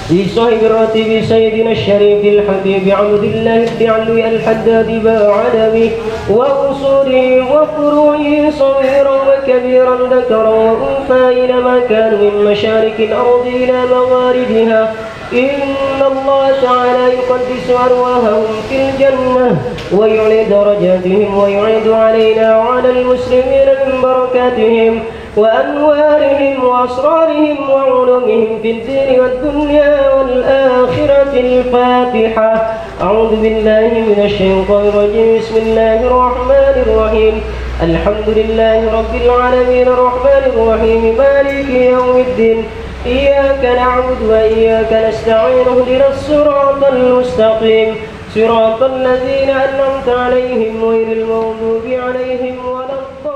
في صحيح الراتب سيدنا الشريف الحبيب عبد الله بن علوي الحداد بعلمه وأصوله وفروعه صغيرا وكبيرا ذكرا وأنثى أينما كانوا من مشارق الأرض إلى مغاربها. إن الله تعالى يقدس أرواحهم في الجنة ويعلي درجاتهم ويعيد علينا وعلى المسلمين من بركاتهم وأنوارهم وأسرارهم وعلومهم في الدين والدنيا والآخرة. الفاتحة. أعوذ بالله من الشيطان الرجيم. بسم الله الرحمن الرحيم. الحمد لله رب العالمين الرحمن الرحيم مالك يوم الدين. إياك نعبد وإياك نستعين. اهدنا الصراط المستقيم صراط الذين أنعمت عليهم غير المغضوب عليهم ولا الضالين.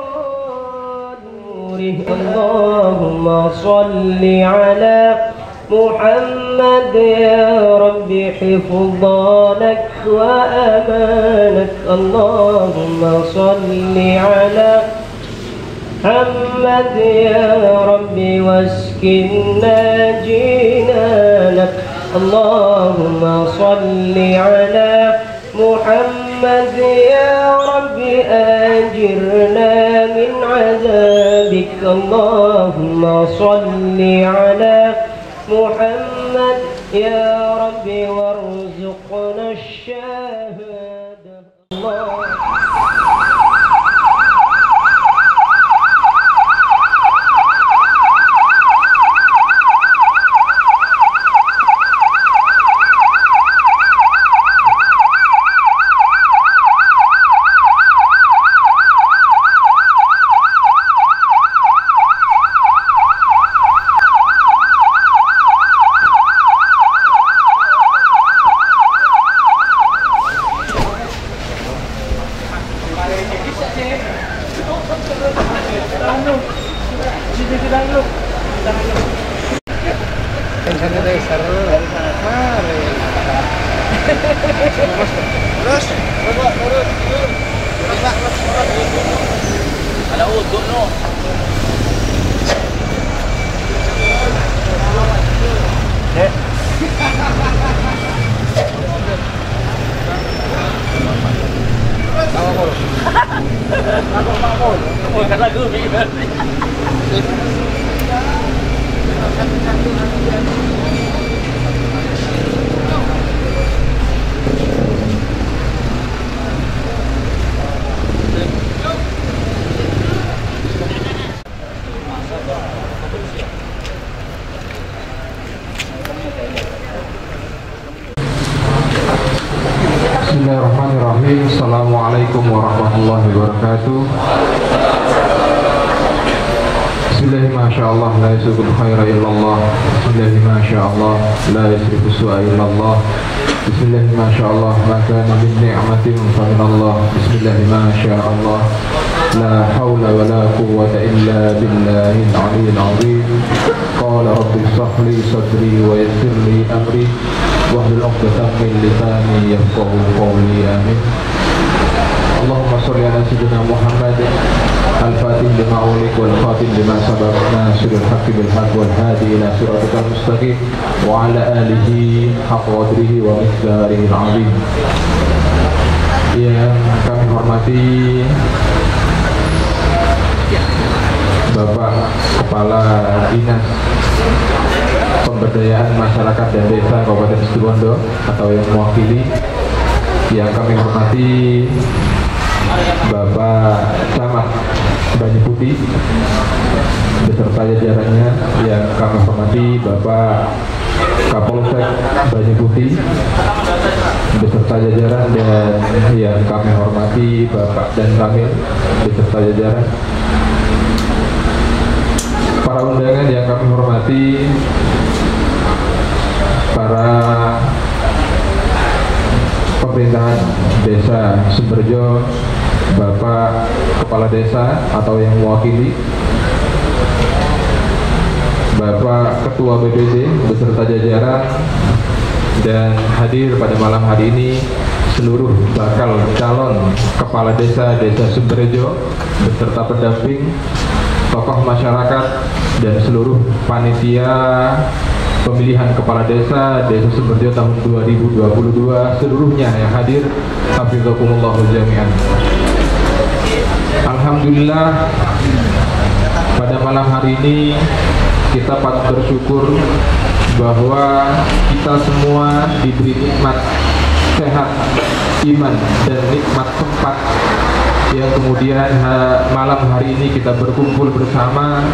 اللهم صل على محمد يا رب حفظانك وأمانك. اللهم صل على محمد يا رب واسكننا جنانك. اللهم صل على محمد يا رب أجرنا من عذابك. اللهم صل على محمد يا رب وارزقنا الشهادة. Bismillahirrahmanirrahim. Assalamualaikum warahmatullahi wabarakatuh. Bismillahi masyaallah la yasrifu khaira illallah. Bismillahi masyaallah la yasrifu su'a illallah. Bismillahi masyaallah ma kana min ni'matin fa minallah. Bismillahi masyaallah la haula wa la quwwata illa billahil aliyyil azim. Qala rabbi shrah li sadri wa yassir li amri wahlul 'uqdatam min lisani yafqahu qawli. Amin. Allahumma sholli ala sayyidina Muhammad al-fatih lima ulik wal khatim lima sabaq nasirul haqqi bil haqq wal hadi ila siratal mustaqim wa ala alihi haqqa qadrihi wa miqdarihi al-'azim. Yang kami hormati Bapak Kepala Dinas Pemberdayaan Masyarakat dan Desa Kabupaten Situbondo atau yang mewakili, yang kami hormati Bapak Camat Banyu Putih beserta jajarannya, yang kami hormati Bapak Kapolsek Banyu Putih beserta jajaran, dan yang kami hormati Bapak Dan Ramil beserta jajaran. Para undangan yang kami hormati, para pemerintahan Desa Sumberjo, Bapak Kepala Desa atau yang mewakili, Bapak Ketua BPD beserta jajaran, dan hadir pada malam hari ini seluruh bakal calon Kepala Desa Sumberjo beserta pendamping, tokoh masyarakat, dan seluruh panitia pemilihan kepala desa Sumberjo tahun 2022 seluruhnya yang hadir, hafizakumullah jami'an. Alhamdulillah, pada malam hari ini kita patut bersyukur bahwa kita semua diberi nikmat sehat, iman, dan nikmat tempat yang kemudian malam hari ini kita berkumpul bersama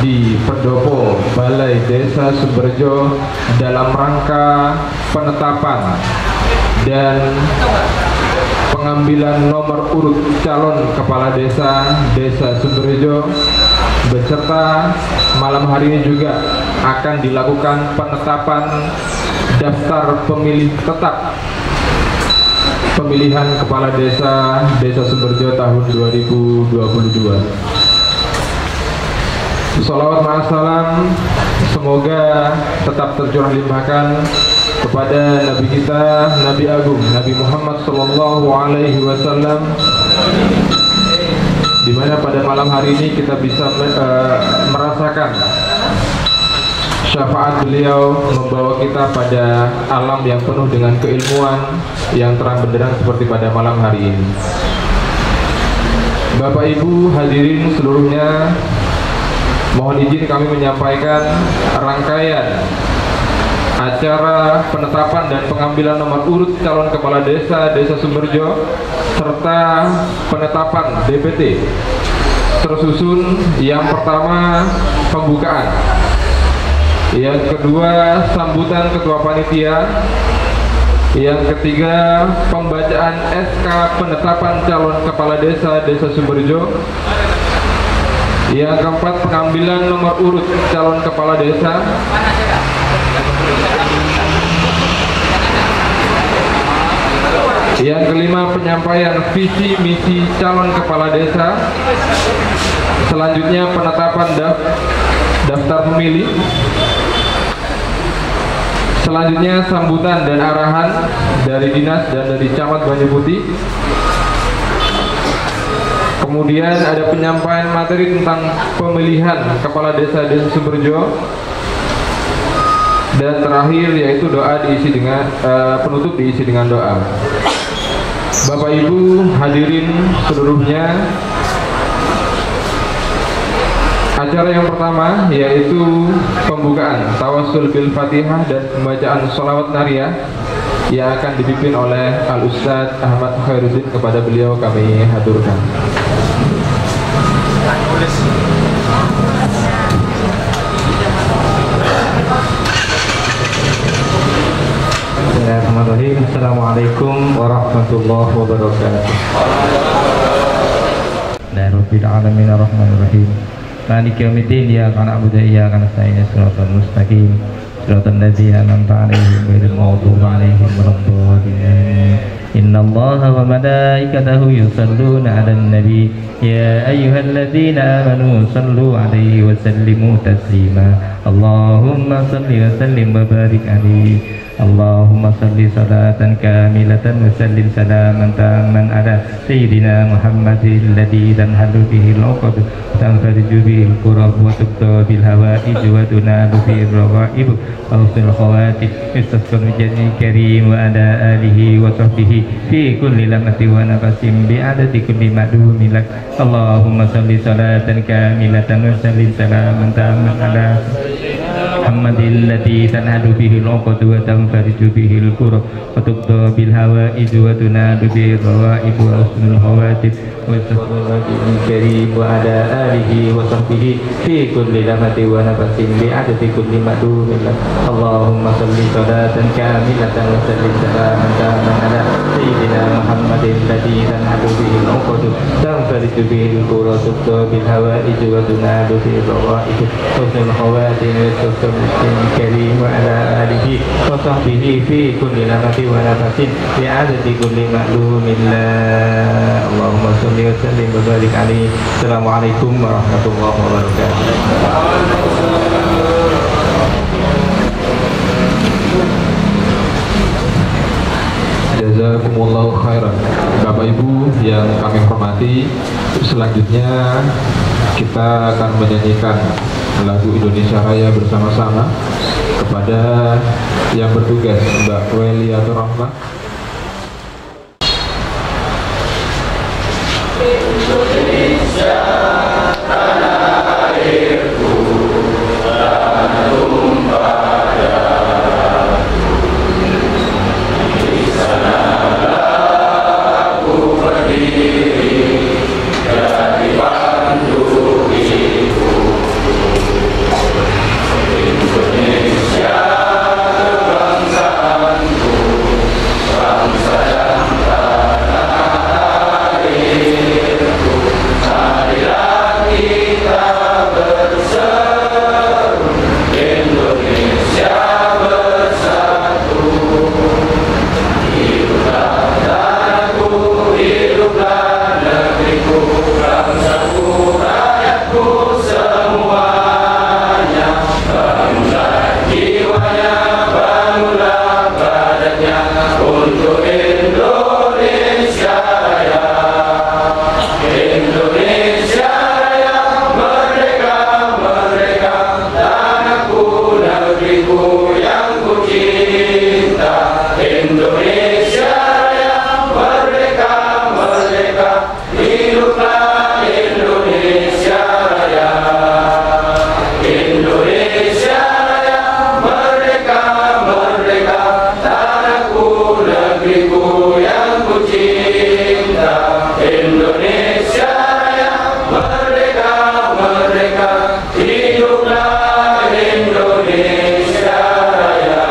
di pendopo Balai Desa Sumberjo dalam rangka penetapan dan pengambilan nomor urut calon kepala desa Sumberjo, beserta malam hari ini juga akan dilakukan penetapan daftar pemilih tetap pemilihan kepala desa Sumberjo tahun 2022. Sholawat ma'assalam semoga tetap tercurah limpahkan kepada Nabi kita, Nabi Agung, Nabi Muhammad Sallallahu Alaihi Wasallam, di mana pada malam hari ini kita bisa merasakan syafaat beliau membawa kita pada alam yang penuh dengan keilmuan yang terang benderang seperti pada malam hari ini. Bapak Ibu hadirin seluruhnya, mohon izin kami menyampaikan rangkaian acara penetapan dan pengambilan nomor urut calon kepala desa Sumberjo serta penetapan DPT tersusun. Yang pertama pembukaan, yang kedua sambutan ketua panitia, yang ketiga pembacaan SK penetapan calon kepala desa Sumberjo, yang keempat pengambilan nomor urut calon kepala desa, yang kelima penyampaian visi misi calon kepala desa, selanjutnya penetapan daftar pemilih, selanjutnya sambutan dan arahan dari dinas dan dari Camat Banyu Putih, kemudian ada penyampaian materi tentang pemilihan kepala desa Sumberjo, dan terakhir yaitu doa diisi dengan penutup diisi dengan doa. Bapak Ibu hadirin seluruhnya, acara yang pertama yaitu pembukaan tawasul bil Fatihah dan pembacaan sholawat nariyah yang akan dipimpin oleh Al Ustadz Ahmad Khairuddin. Kepada beliau kami haturkan. Bismillahirrahmanirrahim. Assalamualaikum warahmatullahi wabarakatuh. Rabbil alamin arrahmanirrahim. Maliki yaumiddin, iyyaka na'budu wa iyyaka nasta'in, shiratal mustaqim, shiratal ladzina an'amta 'alaihim ghairil maghdubi 'alaihim waladdallin. Innallaha wa malaikatahu yusholluna 'alan nabi, ya ayyuhalladzina amanu shallu 'alaihi wa sallimu taslima. Allahumma shalli wa sallim wa barik 'alaihi. Allahumma salli salatan kamilatan wa sallim salaman tamman ala sayyidina Muhammadin alladhi tanhalu bihi al-uqad tanfariju bihi al-kurab wa tubta bil hawaij wa tunalu bihi ar-raghaib wa husnul khawatim istasqal jannah karim wa ala alihi wa sahbihi fi kulli lamati wa nafasin bi adadi kulli ma'lumin lak. Allahumma salli salatan kamilatan wa sallim salaman tamman ala Muhammadin alladhi tanhalu bihi al-uqad wa tanfariju bihi al-kurab wa tubta bil hawaij wa tunalu bihi ar-raghaib wa husnul khawatim wa sallallahu karim wa ala alihi wa sahbihi fi kulli lamati wa nafasin bi adadi kulli ma'lumin lak. Allahumma salli salatan kamilatan wa sallim salaman tamman ala sayyidina Muhammadin alladhi tanhalu bihi al-uqad tanfariju bihi al-kurab wa tubta bil hawaij wa tunalu bihi ar-raghaib wa husnul khawatim Karim wa ala alihi wa sahbihi fi kulli lamati wa nafasin bi adadi kulli ma'lumin la. Allahumma salli wa sallim wa barik alaihi. Assalamualaikum warahmatullahi wabarakatuh. Jazakumullahu khairan. Bapak Ibu yang kami hormati, selanjutnya kita akan menyanyikan lagu Indonesia Raya bersama-sama kepada yang bertugas, Mbak Weliatur Rahmah. Indonesia tanah airku, tanah tumpah darahku, di sanalah aku berdiri dari pandu ibu. Indonesia kebangsaanku, bangsa dan tanah airku. Marilah kita berseru, Indonesia bersatu. Hiduplah tanahku, hiduplah negeriku, bangsaku, rakyatku semuanya. Bangunlah jiwanya, bangunlah badannya untuk Indonesia Raya. Indonesia Raya, merdeka, merdeka, tanahku, negeriku yang ku cinta. Indonesia Raya, merdeka, merdeka, hiduplah Indonesia Raya. Indonesia Raya, merdeka, merdeka, tanahku, negeriku yang ku cinta. Indonesia Raya, merdeka, merdeka, hiduplah Indonesia Raya.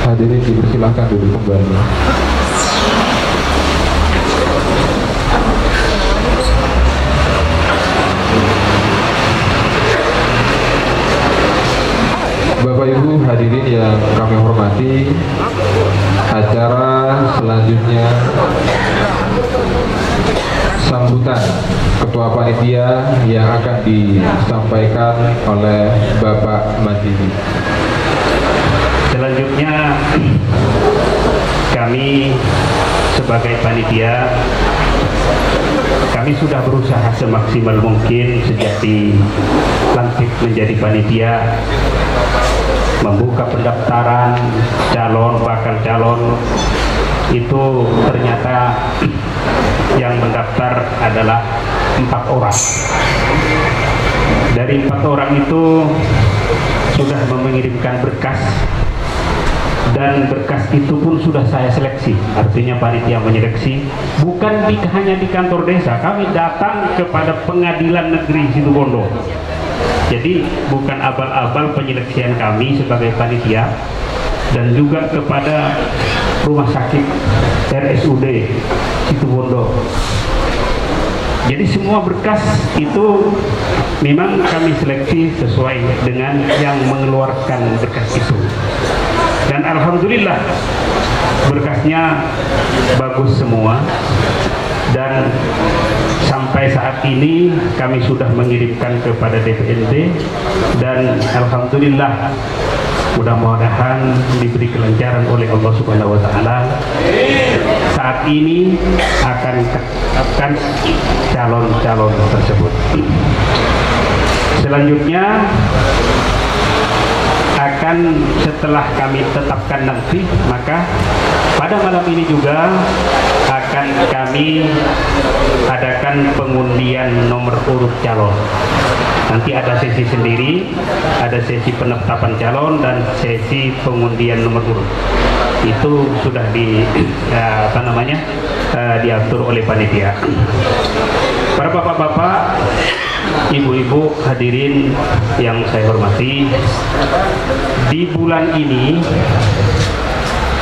Hadirin dipersilahkan duduk kembali. Bapak Ibu hadirin yang kami hormati, acara selanjutnya sambutan Ketua Panitia yang akan disampaikan oleh Bapak Majidi. Selanjutnya kami sebagai panitia, kami sudah berusaha semaksimal mungkin sejak dilantik menjadi panitia, membuka pendaftaran calon, bakal calon. Itu ternyata yang mendaftar adalah 4 orang. Dari 4 orang itu sudah mengirimkan berkas, dan berkas itu pun sudah saya seleksi. Artinya panitia menyeleksi, bukan hanya di kantor desa, kami datang kepada Pengadilan Negeri Situbondo. Jadi bukan abal-abal penyeleksian kami sebagai panitia, dan juga kepada Rumah Sakit RSUD Situbondo. Jadi semua berkas itu memang kami seleksi sesuai dengan yang mengeluarkan berkas itu. Dan alhamdulillah berkasnya bagus semua, dan sampai saat ini kami sudah mengirimkan kepada DPRD, dan alhamdulillah mudah-mudahan diberi kelancaran oleh Allah Subhanahu wa taala. Saat ini akan tetapkan calon-calon tersebut. Selanjutnya akan setelah kami tetapkan nanti, maka pada malam ini juga akan kami adakan pengundian nomor urut calon. Nanti ada sesi sendiri, ada sesi penetapan calon dan sesi pengundian nomor urut. Itu sudah diatur oleh panitia. Para bapak-bapak, ibu-ibu hadirin yang saya hormati, di bulan ini,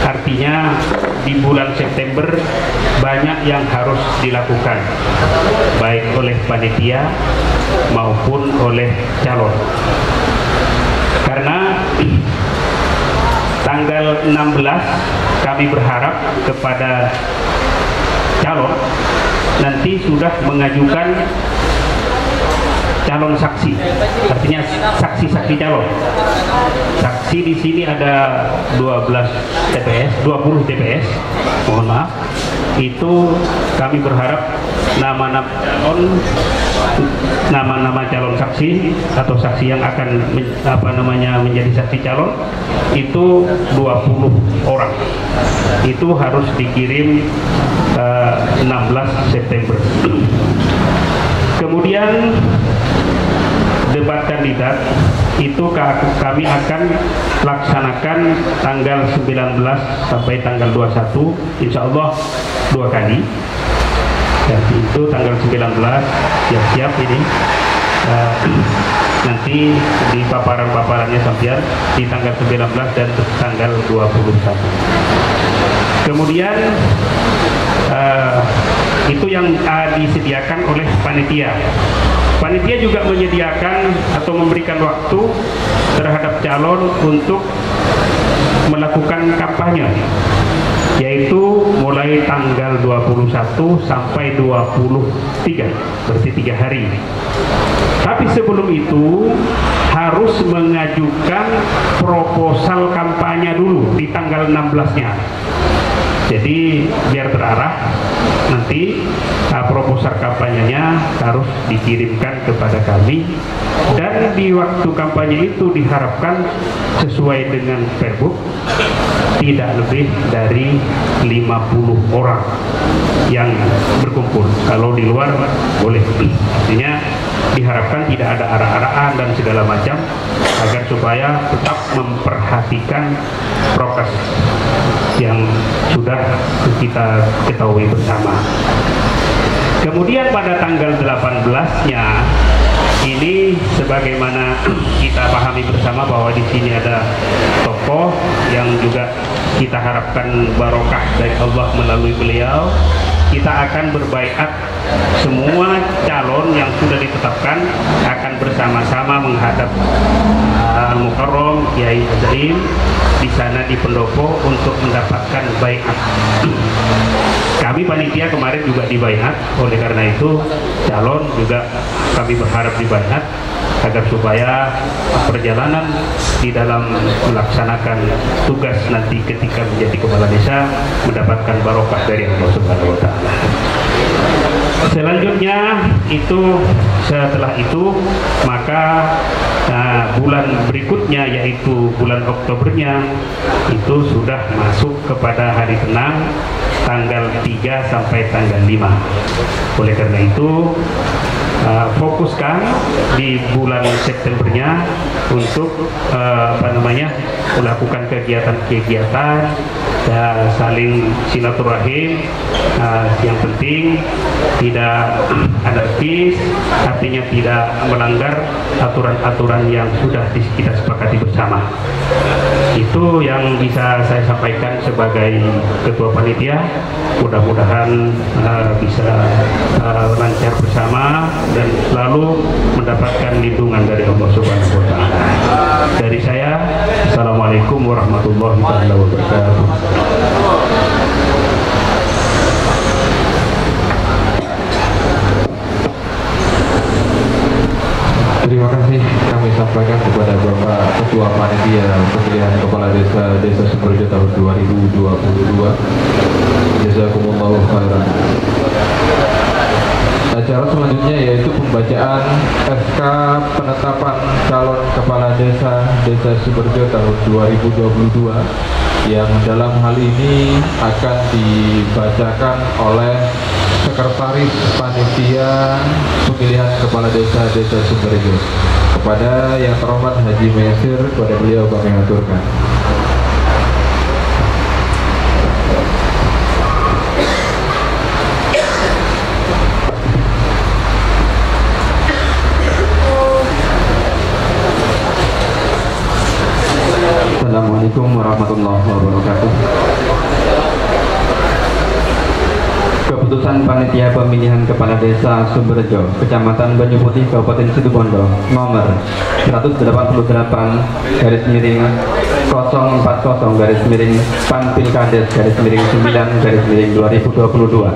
artinya di bulan September, banyak yang harus dilakukan, baik oleh panitia maupun oleh calon. Karena tanggal 16 kami berharap kepada calon nanti sudah mengajukan calon saksi, artinya saksi-saksi calon. Saksi di sini ada 20 TPS, mohon maaf. itu kami berharap nama-nama calon saksi atau saksi yang akan menjadi saksi calon itu 20 orang. Itu harus dikirim 16 September. Kemudian debat kandidat itu kami akan laksanakan tanggal 19 sampai tanggal 21, insya Allah 2 kali. Jadi itu tanggal 19 siap-siap ini nanti di paparan-paparannya sampean di tanggal 19 dan tanggal 21. Kemudian itu yang disediakan oleh panitia. Panitia juga menyediakan atau memberikan waktu terhadap calon untuk melakukan kampanye, yaitu mulai tanggal 21 sampai 23, berarti 3 hari. Tapi sebelum itu harus mengajukan proposal kampanye dulu di tanggal 16-nya. Jadi biar terarah, nanti proposal kampanyenya harus dikirimkan kepada kami, dan di waktu kampanye itu diharapkan sesuai dengan Pergub tidak lebih dari 50 orang yang berkumpul. Kalau di luar boleh. Artinya diharapkan tidak ada arah-arahan dan segala macam, agar supaya tetap memperhatikan prokes yang sudah kita ketahui bersama. Kemudian pada tanggal 18-nya ini, sebagaimana kita pahami bersama bahwa di sini ada tokoh yang juga kita harapkan barokah dari Allah melalui beliau, kita akan berbaiat. Semua calon yang sudah ditetapkan akan bersama-sama menghadap Al-Mukarram Kiai Azim di sana di pendopo untuk mendapatkan baiat. Kami panitia kemarin juga dibaiat, oleh karena itu calon juga kami berharap dibaiat agar supaya perjalanan di dalam melaksanakan tugas nanti ketika menjadi kepala desa mendapatkan barokah dari Allah Subhanahu wa taala. Selanjutnya itu, setelah itu maka bulan berikutnya, yaitu bulan Oktobernya, itu sudah masuk kepada hari tenang tanggal 3 sampai tanggal 5. Oleh karena itu fokuskan di bulan Septembernya untuk melakukan kegiatan-kegiatan saling silaturahim, yang penting tidak anarkis, artinya tidak melanggar aturan-aturan yang sudah kita sepakati bersama. Itu yang bisa saya sampaikan sebagai ketua panitia. Mudah-mudahan bisa lancar bersama dan selalu mendapatkan lindungan dari Allah Subhanahu wa taala. Dari saya, Assalamualaikum warahmatullahi wabarakatuh. Terima kasih kami sampaikan kepada Bapak Ketua Panitia Pemilihan Kepala Desa Sumberjo tahun 2022. Jazakumullahu khairan. Acara selanjutnya yaitu pembacaan SK penetapan calon kepala desa Sumberjo tahun 2022, yang dalam hal ini akan dibacakan oleh Sekretaris Panitia Pemilihan Kepala Desa Sumberjo. Kepada yang terhormat Haji Mesir, kepada beliau kami aturkan. Assalamualaikum warahmatullahi wabarakatuh. Keputusan Panitia Pemilihan Kepala Desa Sumberjo, Kecamatan Banyu Putih, Kabupaten Situbondo, nomor 188/140/Pan-Pilkades/9/2022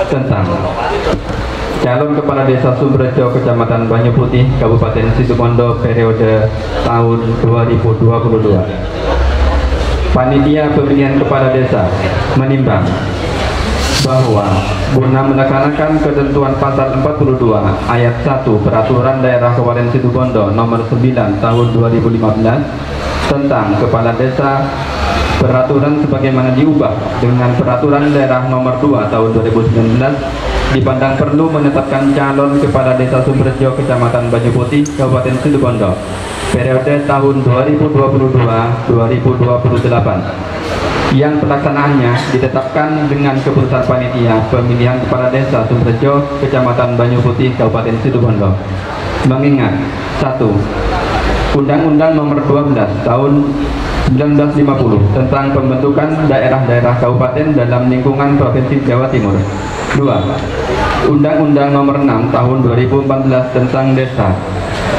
tentang calon kepala desa Sumberjo, Kecamatan Banyu Putih, Kabupaten Situbondo periode tahun 2022. Panitia Pemilihan Kepala Desa menimbang bahwa guna melaksanakan ketentuan pasal 42 ayat 1 Peraturan Daerah Kabupaten Situbondo nomor 9 tahun 2015 tentang Kepala Desa, peraturan sebagaimana diubah dengan Peraturan Daerah nomor 2 tahun 2019, dipandang perlu menetapkan calon Kepala Desa Sumberjo, Kecamatan Banyu Putih, Kabupaten Situbondo, periode tahun 2022-2028, yang pelaksanaannya ditetapkan dengan keputusan panitia pemilihan Kepala Desa Sumberjo, Kecamatan Banyu Putih, Kabupaten Situbondo. Mengingat 1. Undang-Undang Nomor 12 Tahun 1950 tentang pembentukan daerah-daerah kabupaten dalam lingkungan Provinsi Jawa Timur. 2. Undang-Undang Nomor 6 Tahun 2014 tentang Desa.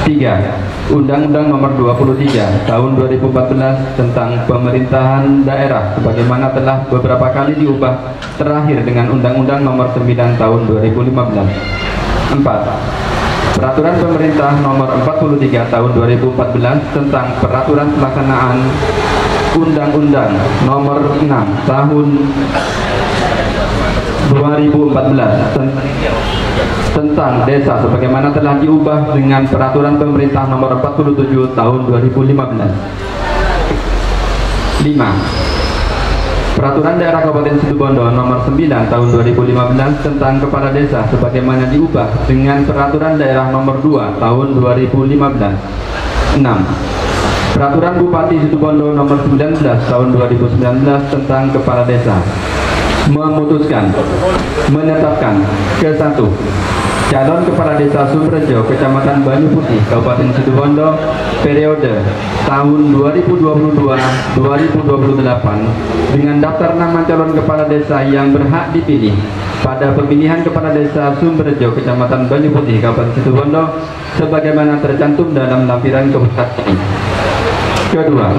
3. Undang-Undang Nomor 23 Tahun 2014 tentang Pemerintahan Daerah sebagaimana telah beberapa kali diubah, terakhir dengan Undang-Undang Nomor 9 Tahun 2015. 4. Peraturan Pemerintah Nomor 43 Tahun 2014 tentang Peraturan Pelaksanaan Undang-Undang Nomor 6 Tahun 2014 tentang Desa sebagaimana telah diubah dengan Peraturan Pemerintah Nomor 47 Tahun 2015. 5. Peraturan Daerah Kabupaten Situbondo Nomor 9 Tahun 2015 tentang Kepala Desa sebagaimana diubah dengan Peraturan Daerah Nomor 2 Tahun 2015. 6. Peraturan Bupati Situbondo Nomor 19 Tahun 2019 tentang Kepala Desa memutuskan menetapkan ke-1 calon Kepala Desa Sumberjo, Kecamatan Banyu Putih, Kabupaten Situbondo, periode tahun 2022-2028 dengan daftar nama calon Kepala Desa yang berhak dipilih pada pemilihan Kepala Desa Sumberjo, Kecamatan Banyu Putih, Kabupaten Situbondo sebagaimana tercantum dalam lampiran keputusan ini. Kedua,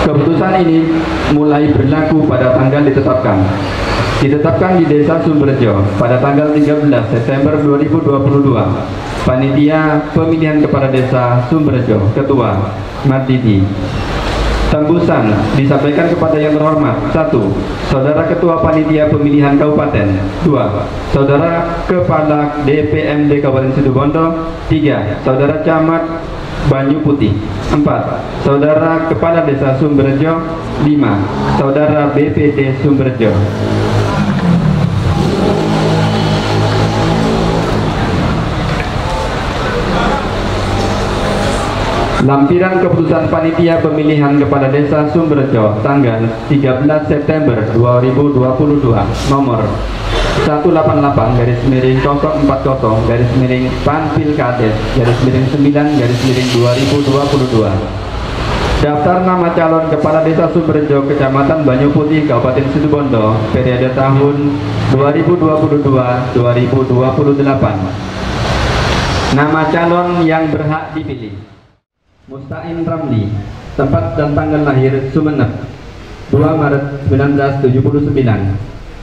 keputusan ini mulai berlaku pada tanggal ditetapkan di Desa Sumberjo pada tanggal 13 September 2022. Panitia Pemilihan Kepala Desa Sumberjo, Ketua Mardidi. Tembusan disampaikan kepada yang terhormat: 1. Saudara Ketua Panitia Pemilihan Kabupaten. 2. Saudara Kepala DPMD Kabupaten Situbondo. 3. Saudara Camat Banyu Putih. 4. Saudara Kepala Desa Sumberjo. 5. Saudara BPD Sumberjo. Lampiran keputusan Panitia Pemilihan Kepala Desa Sumberjo tanggal 13 September 2022 nomor 188-PAN-PILKADES-PAN-9-2022. Daftar nama calon Kepala Desa Sumberjo, Kecamatan Banyu Putih, Kabupaten Situbondo, periode tahun 2022-2028. Nama calon yang berhak dipilih: Musta'in Ramli, tempat dan tanggal lahir Sumeneb, 2 Maret 1979,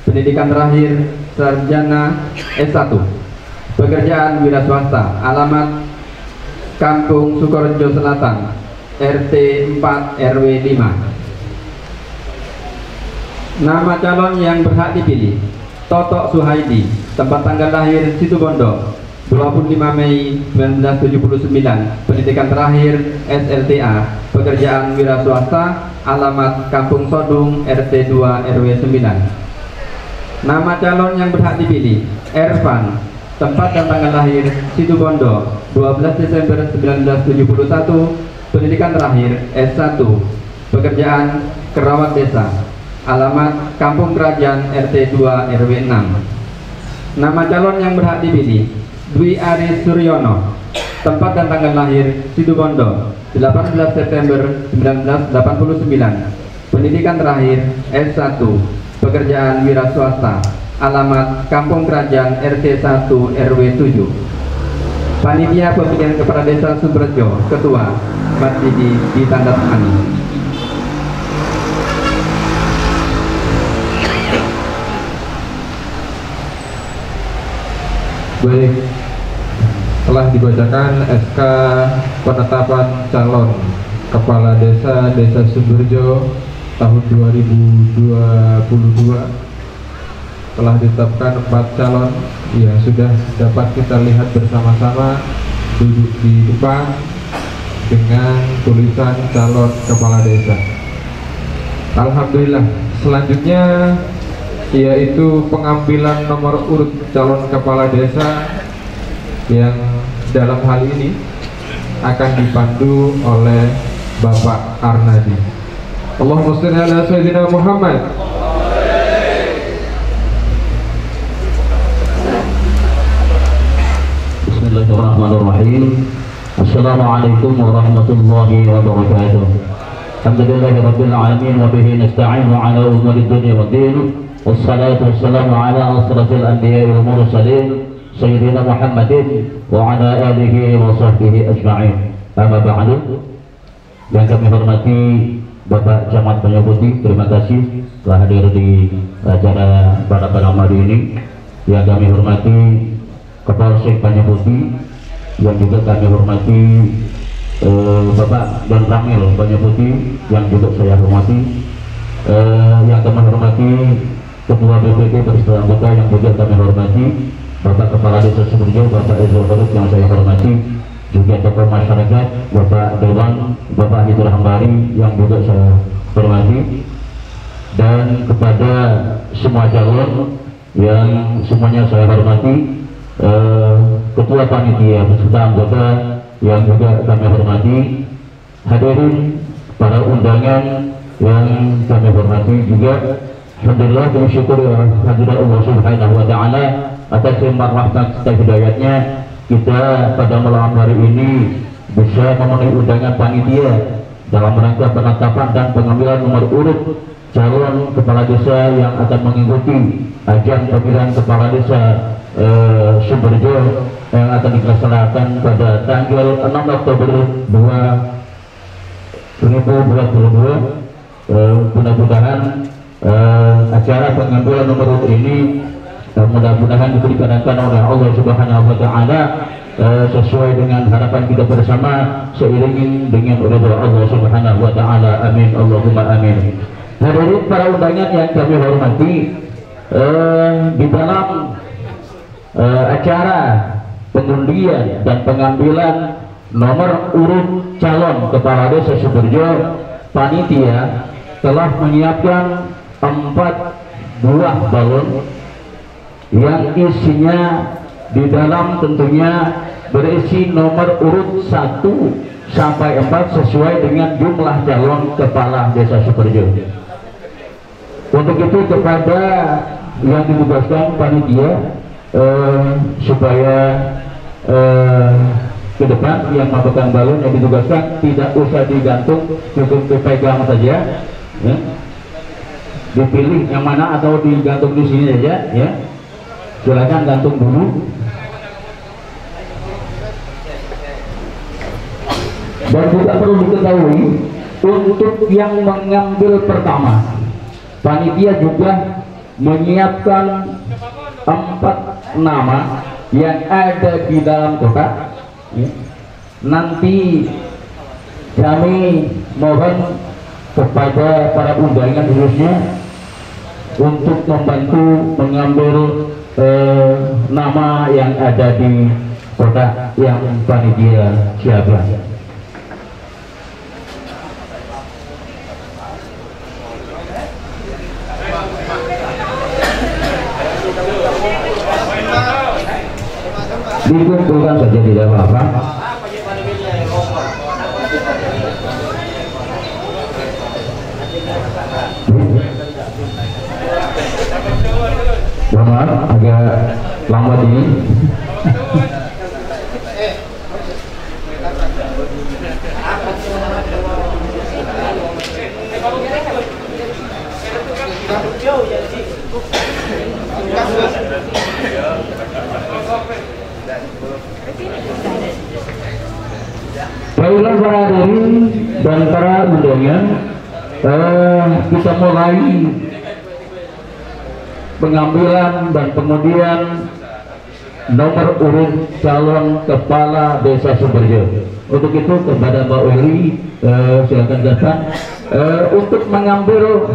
pendidikan terakhir sarjana S1, pekerjaan wira swasta, alamat Kampung Sukorejo Selatan, RT 4 RW 5. Nama calon yang berhak dipilih: Totok Suhaidi, tempat tanggal lahir Situbondo, 25 Mei 1979, pendidikan terakhir SLTA, pekerjaan wira swasta, alamat Kampung Sodung, RT 2 RW 9. Nama calon yang berhak dipilih: Ervan, tempat dan tanggal lahir Situbondo, 12 Desember 1971, pendidikan terakhir S1, pekerjaan kerawat desa, alamat Kampung Kerajaan, RT 2 RW 6. Nama calon yang berhak dipilih: Dwi Aris Suryono, tempat dan tanggal lahir Situbondo, 18 September 1989, pendidikan terakhir S1, pekerjaan wira swasta, alamat Kampung Kerajaan, RT 1 RW 7. Panitia Pemilihan Kepala Desa Sumberjo, Ketua Mardidi ditandatangani. Baik, telah dibacakan SK penetapan calon Kepala Desa Desa Sumberjo tahun 2022 telah ditetapkan 4 calon yang sudah dapat kita lihat bersama-sama duduk di depan dengan tulisan calon kepala desa. Alhamdulillah. Selanjutnya yaitu pengambilan nomor urut calon kepala desa yang dalam hal ini akan dipandu oleh Bapak Arnadi. Allahumma shalli ala sayyidina Muhammad. Bismillahirrahmanirrahim. Assalamualaikum warahmatullahi wabarakatuh. Alhamdulillahirabbil alamin wa bihi nasta'inu ala umuri dunya waddin. Wassalatu wassalamu ala asrafil anbiya'i wal mursalin sayyidina Muhammadin wa ala alihi wa sahbihi ajma'in. Amma ba'du. Yang kami hormati Bapak Camat Banjarputih, terima kasih telah hadir di acara pada malam hari ini. Yang kami hormati Kapolsek Banjarputih, yang juga kami hormati Bapak Dan Ramil Banjarputih, yang juga saya hormati, yang kami hormati Ketua BPD beserta anggota yang juga kami hormati, Bapak Kepala Desa Sumberjo, Bapak Ezra Faruk yang saya hormati, juga tokoh masyarakat, Bapak Dewan, Bapak Hidur Hambari yang juga saya hormati, dan kepada semua calon yang semuanya saya hormati, Ketua Panitia beserta anggota yang juga kami hormati, hadirin para undangan yang kami hormati juga. Alhamdulillah, kami syukur hadirat Allah Subhanahu wa Ta'ala atas rahmat dan hidayatnya kita pada malam hari ini bisa memenuhi undangan panitia dalam rangka penetapan dan pengambilan nomor urut calon kepala desa yang akan mengikuti ajang pemilihan kepala desa Sumberjo yang akan dilaksanakan pada tanggal 6 Oktober 2022. Mudah-mudahan acara pengambilan nomor urut ini mudah-mudahan diberikan oleh Allah Subhanahu wa Ta'ala sesuai dengan harapan kita bersama, seiring dengan ridha Allah Subhanahu wa Ta'ala. Amin Allahumma amin. Hadirin para undangan yang kami hormati, di dalam acara pengundian dan pengambilan nomor urut calon kepala desa Sumberjo, panitia telah menyiapkan 4 buah balon yang isinya di dalam tentunya berisi nomor urut 1 sampai 4 sesuai dengan jumlah calon kepala desa Sumberjo. Untuk itu kepada yang ditugaskan panitia supaya ke depan yang memegang balon yang ditugaskan tidak usah digantung, cukup dipegang saja, ya. Dipilih yang mana atau digantung di sini saja, ya. Silakan gantung dulu. Dan juga perlu diketahui untuk yang mengambil pertama, panitia juga menyiapkan 4 nama yang ada di dalam kotak, ya. Nanti kami mohon kepada para undangan khususnya untuk membantu mengambil nama yang ada di kotak yang panitia siapkan. Dikumpulkan saja, tidak apa-apa. Maaf, agak lambat ini. Baiklah para hadirin dan para undangan, kita mulai pengambilan dan kemudian nomor urut calon kepala desa Sumberjo. Untuk itu kepada Mbak Weli, silakan datang untuk mengambil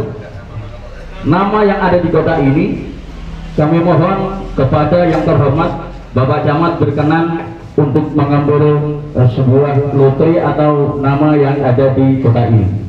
nama yang ada di kotak ini. kami mohon kepada yang terhormat Bapak Camat berkenan untuk mengambil sebuah lotre atau nama yang ada di kota ini.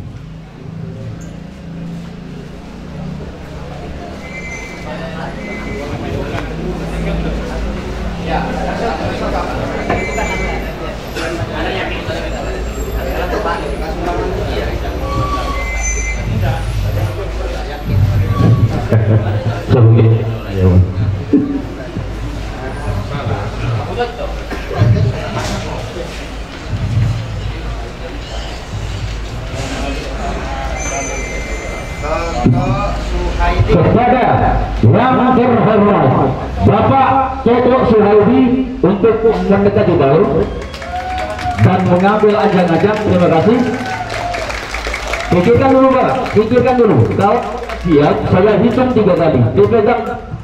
Kepada yang terhormat Bapak Toto Suhaidi untuk mendekati baru dan mengambil ajang-ajang. Terima kasih. Pikirkan dulu Pak, pikirkan dulu. Kalau siap, saya hitung 3 kali.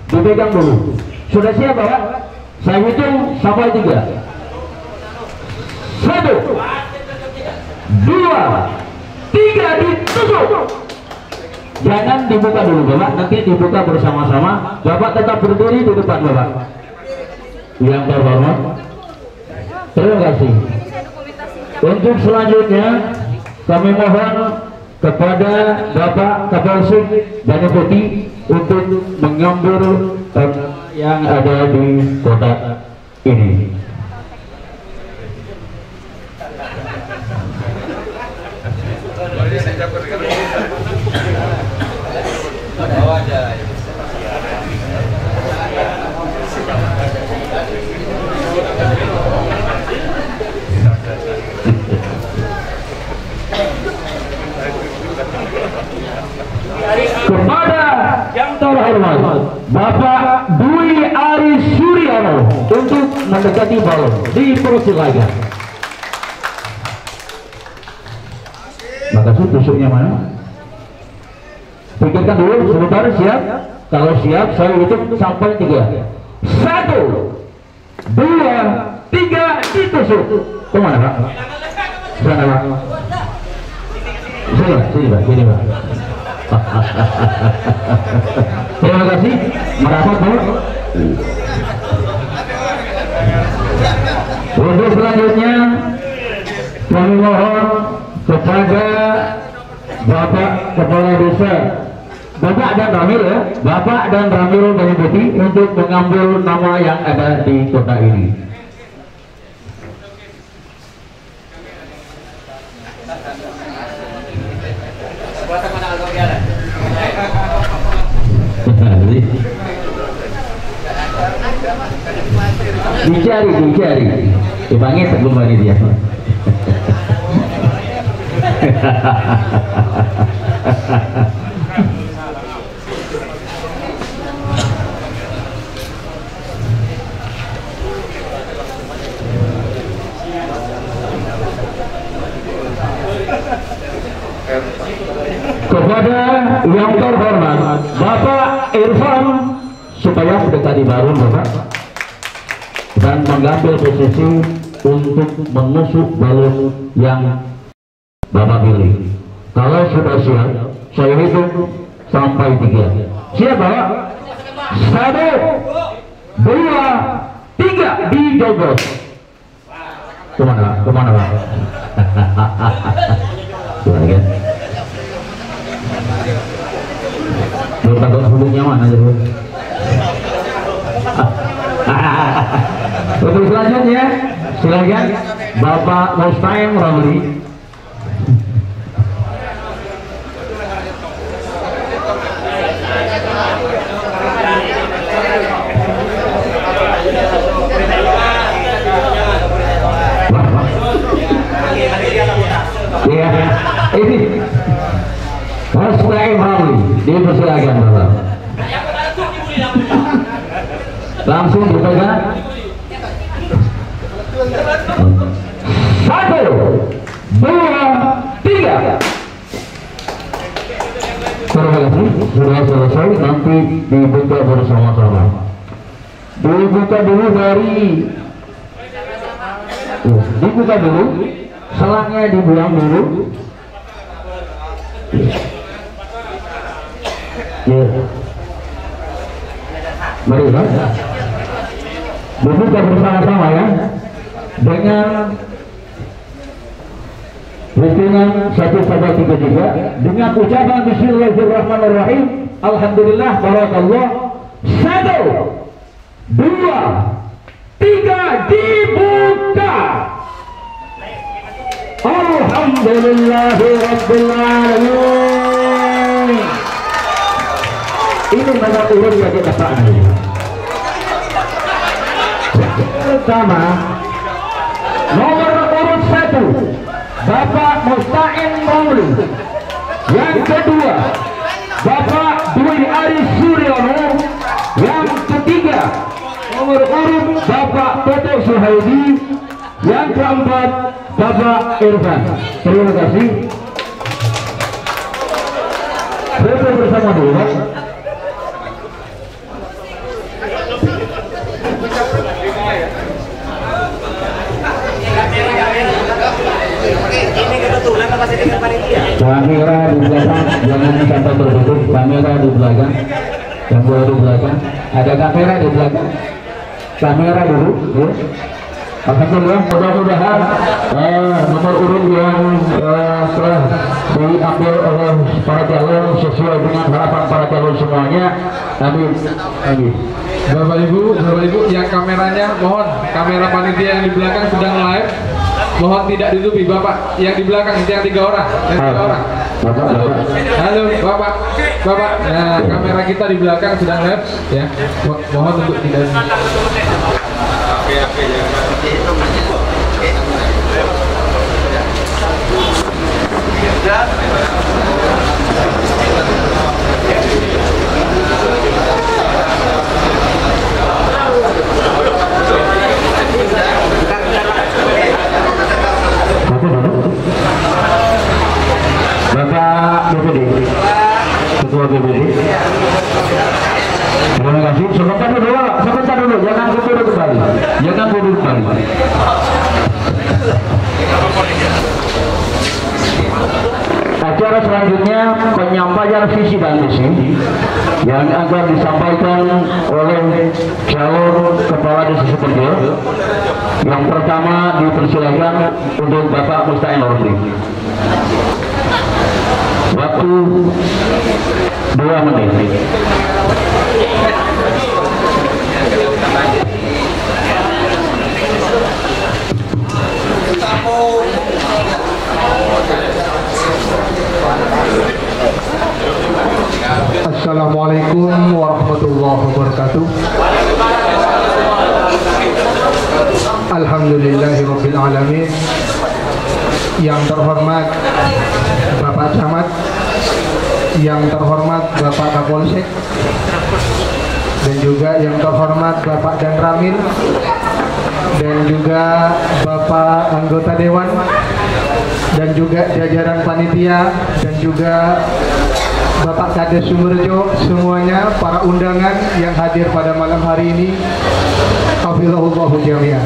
Dipegang dulu. Sudah siap Pak? Saya hitung sampai 3. 1, 2, 3, ditusuk. Jangan dibuka dulu Bapak, nanti dibuka bersama-sama. Bapak tetap berdiri di depan Bapak. Yang terhormat, terima kasih. Untuk selanjutnya kami mohon kepada Bapak Kapolsek Bani Putih untuk mengambil yang ada di kotak ini. Kepada yang terhormat Bapak Dwi Aris Suryono untuk mendekati balon, dipersilakan. Makasih. Tusuknya mana? Pikirkan dulu sebentar. Siap? Kalau siap saya hitung sampai 3. 1, 2, 3, ditusuk. Kemana Pak? Sana Pak. Sini Pak, sini Pak. Terima kasih. Merapat Bu. Untuk selanjutnya kami mohon kepada Bapak Kepala Desa, Bapak dan Ramil ya, Bapak dan Ramil Bani Putih untuk mengambil nama yang ada di kota ini. Dicari, dipanggil sebelum hari dia. Kepada yang terhormat Bapak Irfan supaya mendekati baru Bapak dan mengambil posisi untuk menusuk balon yang Bapak pilih. Kalau sudah siap, saya hitung sampai 3. Siap Bapak? 1, 2, 3, dijogos. Kemana Pak? Silakan. Belum tahu sebelumnya mana aja Bu. Untuk selanjutnya silakan Bapak Mustahim Ramli. Ya, ini Mustahim Ramli, dipersilakan Bapak. Langsung dipegang. 1, 2, 3. Terima kasih. Sudah selesai, nanti dibuka bersama-sama. Dibuka dulu dari dibuka dulu, selangnya dibuang dulu. Ya. Mari ya. Berbuka bersama-sama ya dengan hitungan 1-3 dengan ucapan Bismillahirrahmanirrahim. Alhamdulillah, barakallah. 1, 2, 3 dibuka. Alhamdulillahirabbil alamin. Ini nomor urut yang kita pakai. Pertama, nomor urut 1 Bapak Musta'in Mauli. Yang kedua, Bapak Dwi Aris Suryono. Yang ketiga, nomor urut Bapak Toto Suhaidi. Yang keempat, Bapak Irfan. Terima kasih. Foto bersama dulu, Pak. Ini kebetulan masih dengan panitia. Kamera di belakang, jangan sampai tertutup. Kamera di belakang, yang di belakang. Ada kamera di belakang. Kamera dulu, ya. Alhamdulillah, mudah-mudahan nomor urut yang telah diambil oleh para calon sesuai dengan harapan para calon semuanya. Amin. Amin. Bapak Ibu yang kameranya, mohon kamera panitia yang di belakang sedang live. Mohon tidak ditutupi Bapak yang di belakang, yang 3 orang. Halo Bapak. Nah, kamera kita di belakang sedang live ya. Mohon untuk tidak. Bapak BPD, Ketua BPD. Terima kasih. Sebentar dulu, jangan mundur kembali. Acara selanjutnya penyampaian visi dan misi yang akan disampaikan oleh calon kepala desa Sukorejo. Yang pertama dipersilakan untuk Bapak Musta'in Mauli. Waktu 2 menit. Assalamualaikum warahmatullahi wabarakatuh. Alhamdulillahirabbil alamin. Yang terhormat Bapak Camat, yang terhormat Bapak Kapolsek, dan juga yang terhormat Bapak Dan Ramil, dan juga Bapak anggota Dewan, dan juga jajaran panitia, dan juga Bapak Kades Sumberjo, semuanya para undangan yang hadir pada malam hari ini. Hafizahullahu jami'an.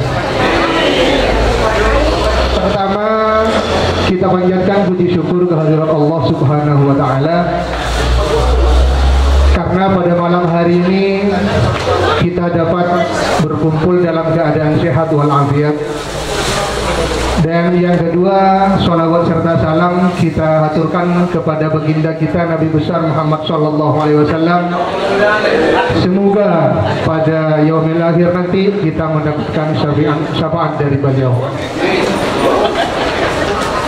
Pertama, kita panjatkan puji syukur kehadirat Allah Subhanahu wa taala karena pada malam hari ini kita dapat berkumpul dalam keadaan sehat walafiat. Dan yang kedua, sholawat serta salam kita haturkan kepada baginda kita Nabi besar Muhammad sallallahu alaihi wasallam. Semoga pada yaumil akhir nanti kita mendapatkan syafaat dari beliau.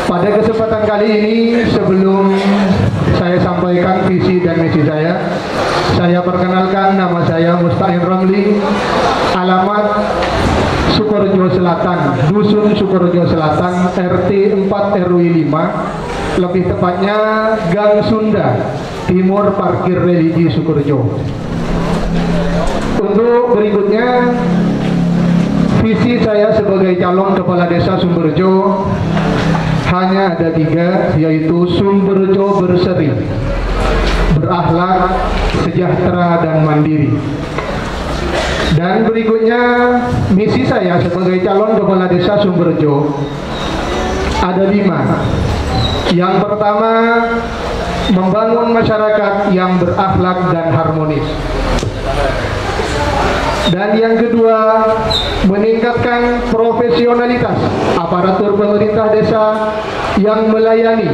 Pada kesempatan kali ini, sebelum saya sampaikan visi dan misi saya perkenalkan, nama saya Musta'in Ramli, alamat Sukorejo Selatan, Dusun Sukorejo Selatan, RT 4 RW 5, lebih tepatnya Gang Sunda, Timur Parkir Religi Sukorejo. Untuk berikutnya, visi saya sebagai calon kepala desa Sumberjo hanya ada 3, yaitu Sumberjo berseri, berakhlak, sejahtera, dan mandiri. Dan berikutnya, misi saya sebagai calon kepala desa Sumberjo ada 5. Yang pertama, membangun masyarakat yang berakhlak dan harmonis. Dan yang kedua, meningkatkan profesionalitas aparatur pemerintah desa yang melayani,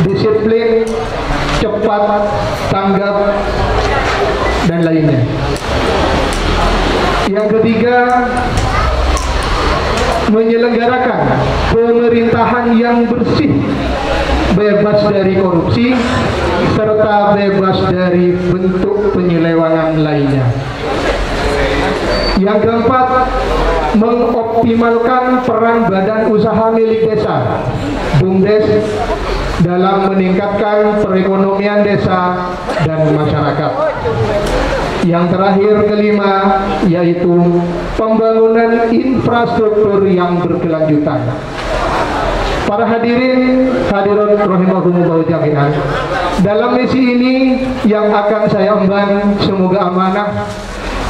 disiplin, cepat, tanggap, dan lainnya. Yang ketiga, menyelenggarakan pemerintahan yang bersih, bebas dari korupsi, serta bebas dari bentuk penyelewengan lainnya. Yang keempat, mengoptimalkan peran badan usaha milik desa, BUMDes, dalam meningkatkan perekonomian desa dan masyarakat. Yang terakhir, kelima, yaitu pembangunan infrastruktur yang berkelanjutan. Para hadirin, hadirat rahimahumullah jami'an, dalam misi ini yang akan saya emban, semoga amanah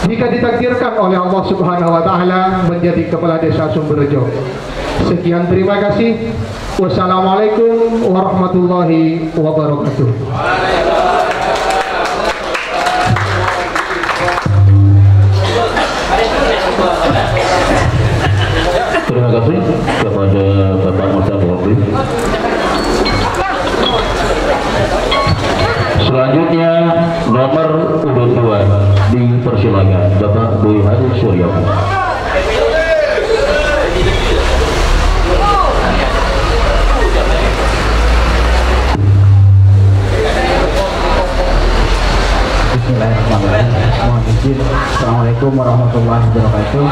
jika ditakdirkan oleh Allah Subhanahu wa taala menjadi kepala desa Sumberjo. Sekian, terima kasih. Wassalamualaikum warahmatullahi wabarakatuh. Terima kasih kepada Bapak Musa Bukri. Selanjutnya nomor urut 2 dipersilakan Bapak Boy Hadi Suryo. Bismillahirrahmanirrahim. Mohon izin. Assalamualaikum warahmatullahi wabarakatuh.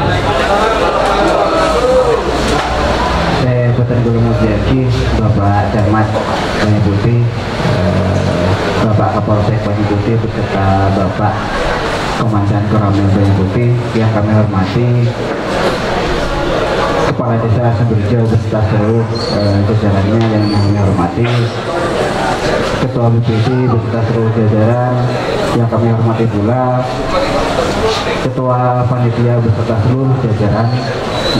Saya Bapak Guru Mujiaki, Bapak Camat Banyu Putih, Bapak Kapolsek Banyu Putih beserta Bapak Komandan Koramil Banyu Putih yang kami hormati, Kepala Desa Sumberjo beserta seluruh jajarannya yang kami hormati, Ketua BPD beserta seluruh jajaran yang kami hormati pula, Ketua Panitia beserta seluruh jajaran,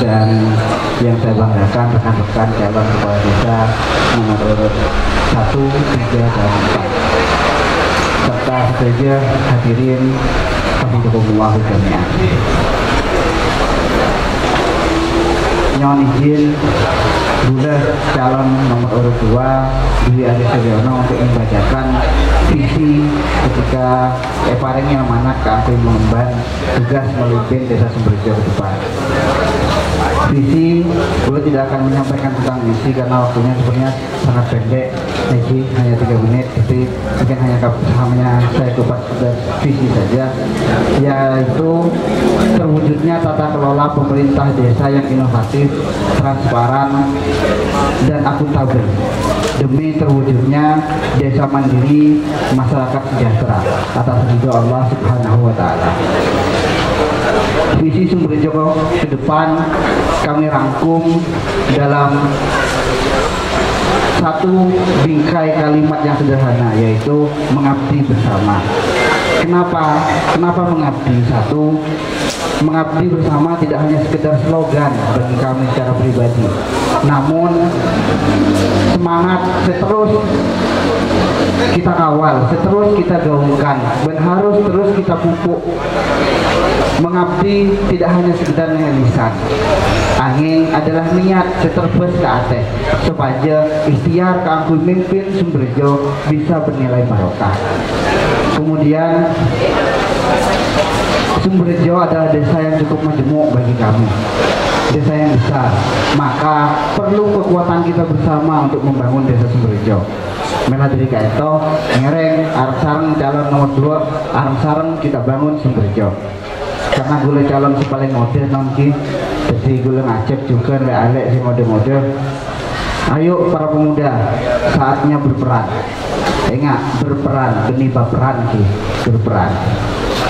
dan yang saya banggakan rekan-rekan calon kepala desa nomor urut 1, 3, dan 4 serta saja hadirin hafizakumullah jami'an. Nyon izin Bunda calon nomor urut 2 Dwi Adi Suryono untuk membacakan visi ketika paring yang mana kami mengemban tugas memimpin desa Sumberjo ke depan. Visi, gue tidak akan menyampaikan tentang misi karena waktunya sebenarnya sangat pendek, jadi hanya 3 menit, jadi mungkin hanya saya kupas sekedar visi saja, yaitu terwujudnya tata kelola pemerintah desa yang inovatif, transparan, dan akuntabel demi terwujudnya desa mandiri, masyarakat sejahtera atas ridho Allah Subhanahu wa Ta'ala. Visi Sumberjo ke depan kami rangkum dalam satu bingkai kalimat yang sederhana, yaitu mengabdi bersama. Kenapa mengabdi? Satu, mengabdi bersama tidak hanya sekedar slogan bagi kami secara pribadi, namun semangat seterus kita kawal, seterus kita gaungkan, dan harus terus kita pupuk. Mengabdi tidak hanya sekedar lisan, angin adalah niat seterbes ke ate supaya ikhtiar kanggo mimpin Sumberjo bisa bernilai barokah. Kemudian Sumberjo adalah desa yang cukup majemuk bagi kami, desa yang besar, maka perlu kekuatan kita bersama untuk membangun desa Sumberjo. Mela dari kaito ngereng arep sareng calon nomor 2 arep sareng kita bangun Sumberjo. Karena gue calon si paling model nongki, jadi gue ngajak juga alek si model-model. Ayo para pemuda, saatnya berperan. Ingat, berperan, benih baperan ki, berperan.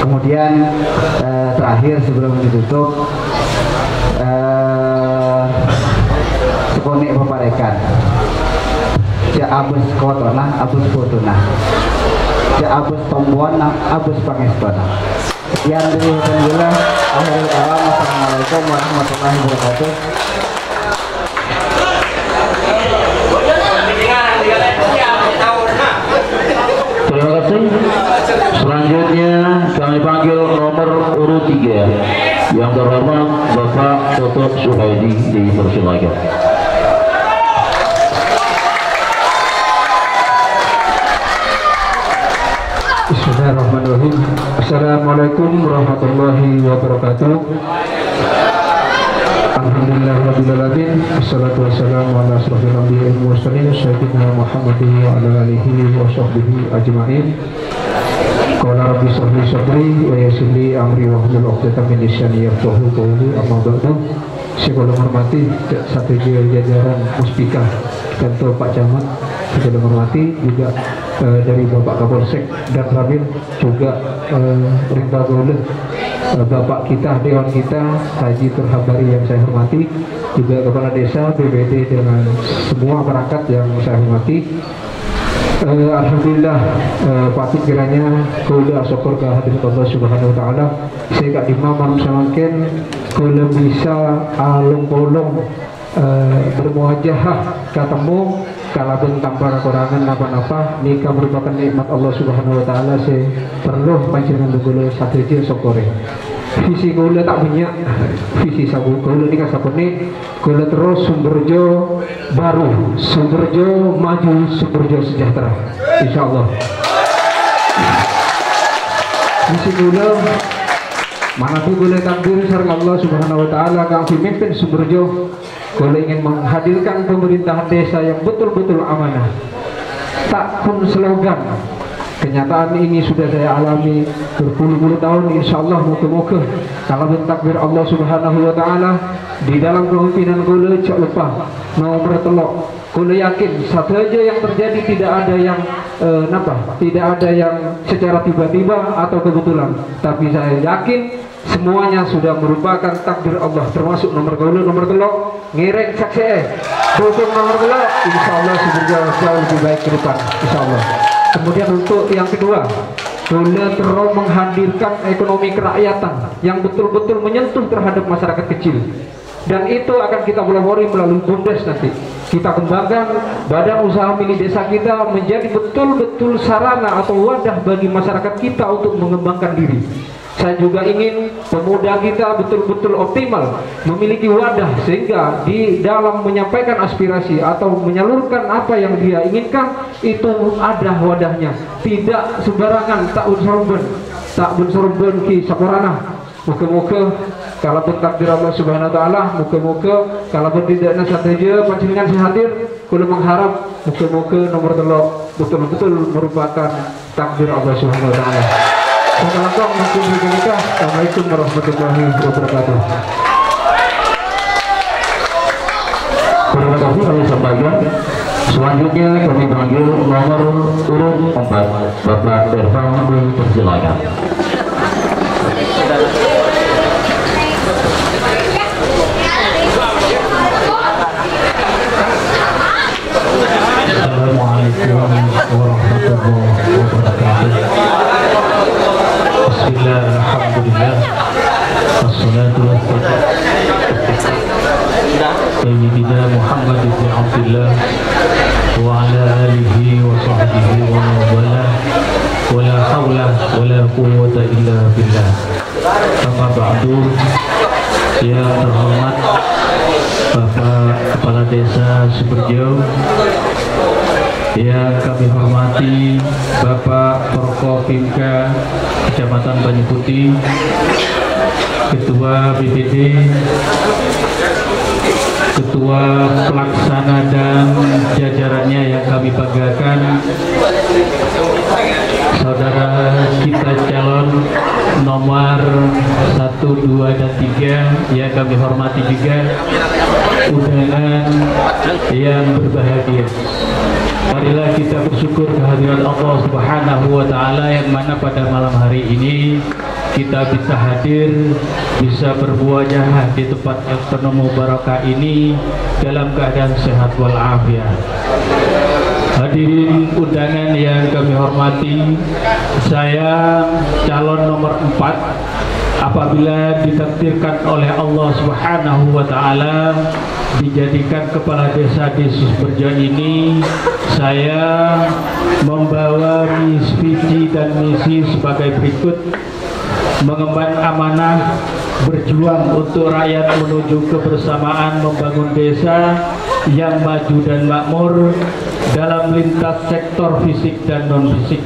Kemudian terakhir sebelum ditutup, sekonik paparekan. Ja abus kotona, abus fotona. Ja abus tombona, abus pangestona. Yang demikian akhirul kalam. Wassalamualaikum warahmatullahi wabarakatuh. Terima kasih. Selanjutnya kami panggil nomor urut 3 Yang terhormat Bapak Dr. Suhaidi dipersilakan. Bismillahirrahmanirrahim. Assalamualaikum warahmatullahi wabarakatuh. Alhamdulillahirrahmanirrahim. Assalatu wassalamu ala asrafil anbiya'i wal mursalin sayyidina Muhammadin wa ala alihi wa sahbihi ajma'in. Qala rabbi shrah li sadri wa yassir li amri wahlul 'uqdatam min lisani yafqahu qawli. Amma ba'du. Saya hormati satu jajaran Muspika Kantor Pak Camat, saya hormati juga dari Bapak Kapolsek dan Ramil, juga Rimba Golden, Bapak kita, Dewan kita, Haji Terhabari yang saya hormati, juga Kepala Desa, BPD dengan semua perangkat yang saya hormati. Alhamdulillah, patut kiranya kula syukur ke hadirat Allah Subhanahu wa taala. Saya kak dimamam samaken kula bisa alung-ulung bermuajahah ketemu kalaupun tanpa kekurangan apa-apa. Nikah merupakan nikmat Allah Subhanahu wa taala. Saya perlu panjenengan kula satriji syukure. Visi kula tak banyak, visi sabu kula nikah sapune kula terus Sumberjo baru, Sumberjo maju, Sumberjo sejahtera, insyaallah. Visi kula mana tu kula takdir sareng Allah Subhanahu wa taala kang pimpin Sumberjo. Kula ingin menghadirkan pemerintahan desa yang betul-betul amanah, tak pun slogan. Kenyataan ini sudah saya alami berpuluh-puluh tahun. Insyaallah moga-moga kalau takdir Allah Subhanahu wa taala di dalam kepemimpinan kula cak lupa nomor telok. Kula yakin satu aja yang terjadi tidak ada yang tidak ada yang secara tiba-tiba atau kebetulan, tapi saya yakin semuanya sudah merupakan takdir Allah, termasuk nomor kula nomor telok ngerek saksi dukung nomor telok, insyaallah jauh lebih baik ke depan, insyaallah. Kemudian untuk yang kedua, kula terus menghadirkan ekonomi kerakyatan yang betul-betul menyentuh terhadap masyarakat kecil, dan itu akan kita pelopori melalui BUMDes. Nanti kita kembangkan badan usaha milik desa kita menjadi betul-betul sarana atau wadah bagi masyarakat kita untuk mengembangkan diri. Saya juga ingin pemuda kita betul-betul optimal, memiliki wadah sehingga di dalam menyampaikan aspirasi atau menyalurkan apa yang dia inginkan itu ada wadahnya, tidak sembarangan, tak unsurben ki sakurana. Moga-moga kalau takdir Allah Subhanahu wa taala, moga-moga kalau tidak saja panjenengan hadir, kula mengharap moga-moga nomor telok betul-betul merupakan takdir Allah Subhanahu wa taala. Assalamualaikum warahmatullahi wabarakatuh. Terima kasih kami sampaikan. Selanjutnya kami panggil nomor urut 4 Bapak Dervan, dipersilakan. Assalamualaikum warahmatullahi wabarakatuh. Bismillah, alhamdulillah, wassalatu wassalamu Sayyidina Muhammad ibn Abdullah wa ala alihi wa sahbihi wa wala wa la hawla wa la quwwata illa billah. Amma ba'du. Yang terhormat Bapak Kepala Desa Sumberjo, yang kami hormati Bapak Forkopimka Kecamatan Banyuputi, Ketua BPD, Ketua Pelaksana dan jajarannya yang kami banggakan, saudara kita calon nomor 1, 2, dan 3 yang kami hormati juga, undangan yang berbahagia. Marilah kita bersyukur kehadiran Allah Subhanahu wa taala yang mana pada malam hari ini kita bisa hadir, bisa bermuajahah di tempat yang penuh barakah ini dalam keadaan sehat walafiat. Hadirin undangan yang kami hormati, saya calon nomor 4 apabila ditakdirkan oleh Allah Subhanahu wa taala dijadikan kepala desa di Sumberjo ini, saya membawa visi dan misi sebagai berikut: mengemban amanah berjuang untuk rakyat menuju kebersamaan membangun desa yang maju dan makmur dalam lintas sektor fisik dan non-fisik.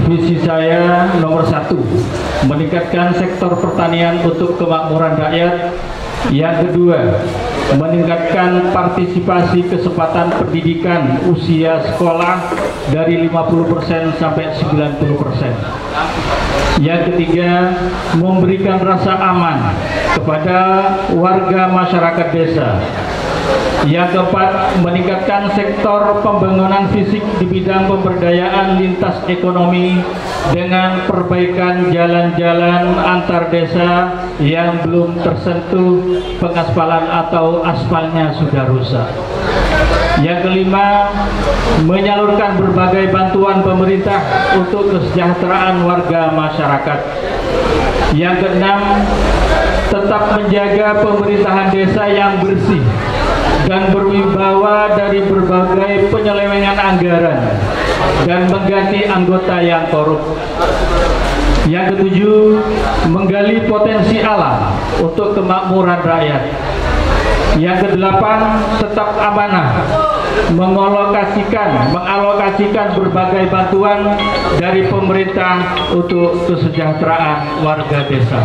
Visi saya nomor 1, meningkatkan sektor pertanian untuk kemakmuran rakyat. Yang kedua, meningkatkan partisipasi kesempatan pendidikan usia sekolah dari 50% sampai 90%. Yang ketiga, memberikan rasa aman kepada warga masyarakat desa. Yang keempat, meningkatkan sektor pembangunan fisik di bidang pemberdayaan lintas ekonomi dengan perbaikan jalan-jalan antar desa yang belum tersentuh pengaspalan atau aspalnya sudah rusak. Yang kelima, menyalurkan berbagai bantuan pemerintah untuk kesejahteraan warga masyarakat. Yang keenam, tetap menjaga pemerintahan desa yang bersih dan berwibawa dari berbagai penyelewengan anggaran dan mengganti anggota yang korup. Yang ketujuh, menggali potensi alam untuk kemakmuran rakyat. Yang kedelapan, tetap amanah mengalokasikan berbagai bantuan dari pemerintah untuk kesejahteraan warga desa.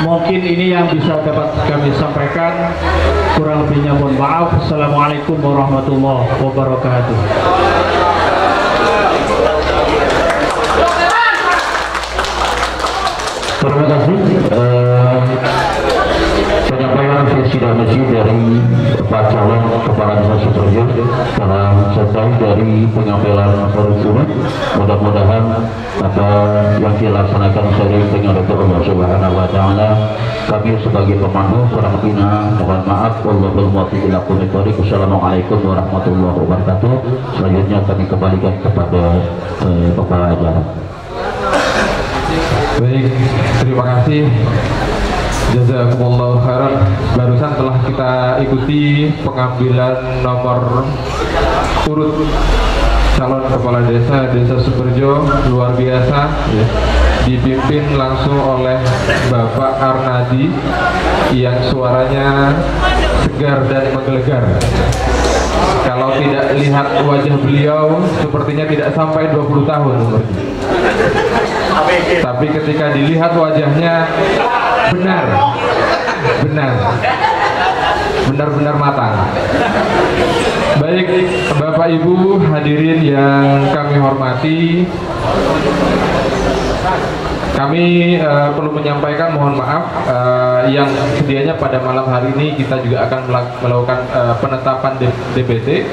Mungkin ini yang bisa dapat kami sampaikan. Kurang lebihnya mohon maaf. Assalamualaikum warahmatullahi wabarakatuh. Terima kasih. Penyampaian visi dan misi dari Pak Calon Kepala Desa Sukorejo telah selesai dari penyampaian masyarakat. Mudah-mudahan apa yang dilaksanakan dari penyelenggaraan Allah Subhanahu Wa Taala, kami sebagai pemandu kurang lebihnya mohon maaf. Wallahul muwaffiq ila aqwamit thoriq. Wassalamualaikum warahmatullahi wabarakatuh. Selanjutnya kami kembalikan kepada kepala acara. Baik, terima kasih. Jazakumullahu khairan. Barusan telah kita ikuti pengambilan nomor urut calon kepala desa Sukorejo, luar biasa ya. Dipimpin langsung oleh Bapak Arnadi yang suaranya segar dan menggelegar. Kalau tidak lihat wajah beliau, sepertinya tidak sampai 20 tahun umurnya. Tapi ketika dilihat wajahnya, benar-benar matang. Baik, Bapak Ibu hadirin yang kami hormati, kami perlu menyampaikan mohon maaf yang sedianya pada malam hari ini kita juga akan melakukan penetapan DPT.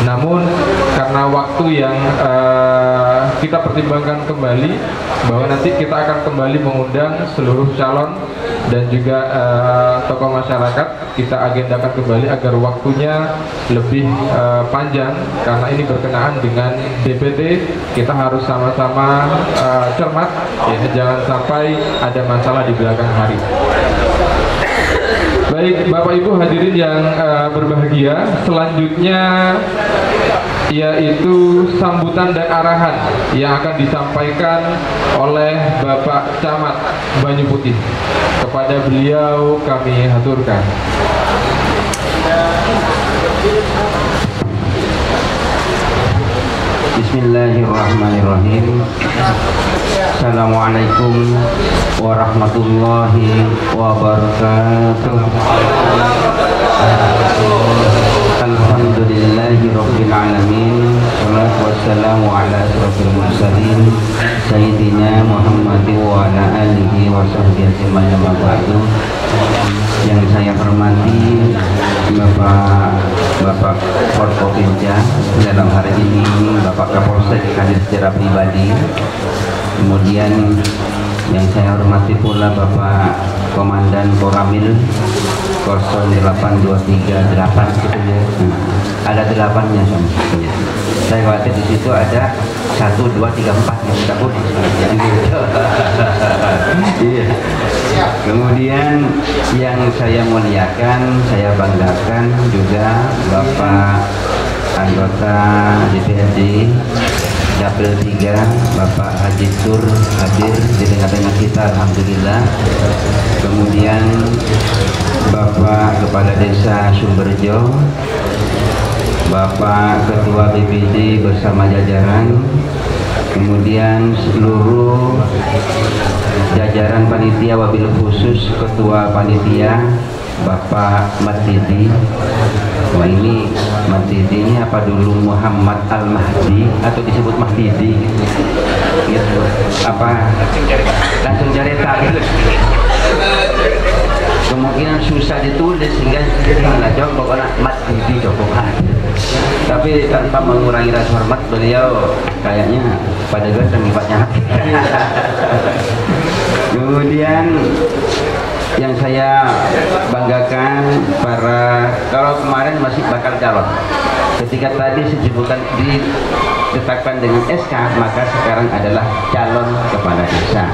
Namun karena waktu yang kita pertimbangkan kembali bahwa nanti kita akan kembali mengundang seluruh calon dan juga tokoh masyarakat, kita agendakan kembali agar waktunya lebih panjang karena ini berkenaan dengan DPT. Kita harus sama-sama cermat ya, jangan sampai ada masalah di belakang hari. Baik, Bapak Ibu hadirin yang berbahagia, selanjutnya yaitu sambutan dan arahan yang akan disampaikan oleh Bapak Camat Banyu Putih. Kepada beliau kami haturkan. Bismillahirrahmanirrahim. Assalamualaikum warahmatullahi wabarakatuh. Alhamdulillahi rabbil alamin. Wassalatu wassalamu ala asyrafil mursalin Sayyidina Muhammadin wa ala alihi wa sahbihi ajma'in. Yang saya hormati Bapak Forkopimda, dalam hari ini Bapak Kapolsek hadir secara pribadi. Kemudian yang saya hormati pula Bapak Komandan Koramil 08238 gitu ya. Ada 8-nya sama. Saya khawatir di situ ada 1, 2, 3, 4 yang sudah kuning. Iya. Kemudian yang saya muliakan, saya banggakan juga Bapak anggota DPRD Dapil 3 Bapak Haji Tur hadir di tengah-tengah kita, alhamdulillah. Kemudian Bapak Kepala Desa Sumberjo, Bapak Ketua BPD bersama jajaran, kemudian seluruh jajaran panitia, wabil khusus Ketua Panitia Bapak Matidi. Wah, ini Matidi ini apa dulu Muhammad Al-Mahdi atau disebut Mahdidi gitu. Apa langsung jareta gitu. Kemungkinan susah ditulis sehingga nggak jawab pokoknya Matidi cokokan. Tapi tanpa mengurangi rasa hormat, beliau kayaknya pada ganteng sifatnya hati. Kemudian yang saya banggakan kalau kemarin masih bakal calon, ketika tadi disebutkan ditetapkan dengan SK, maka sekarang adalah calon kepala desa.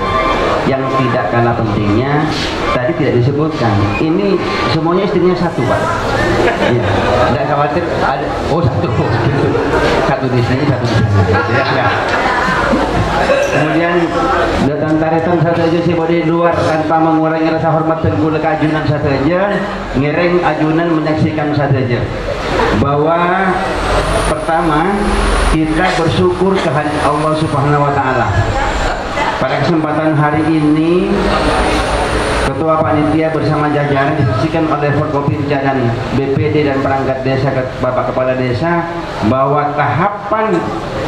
Yang tidak kalah pentingnya tadi tidak disebutkan, ini semuanya istrinya satu, Pak. Ya, tidak khawatir ada satu di sini, satu di sini. Ya. Kemudian datang taretan saja sih di luar tanpa mengurangi rasa hormat dan gula keajunan saja, ngereng ajunan menyaksikan saja bahwa pertama kita bersyukur kehadirat Allah Subhanahu wa taala. Pada kesempatan hari ini Ketua Panitia bersama jajaran disaksikan oleh Forkopimda dan BPD dan perangkat desa Bapak Kepala Desa bahwa tahapan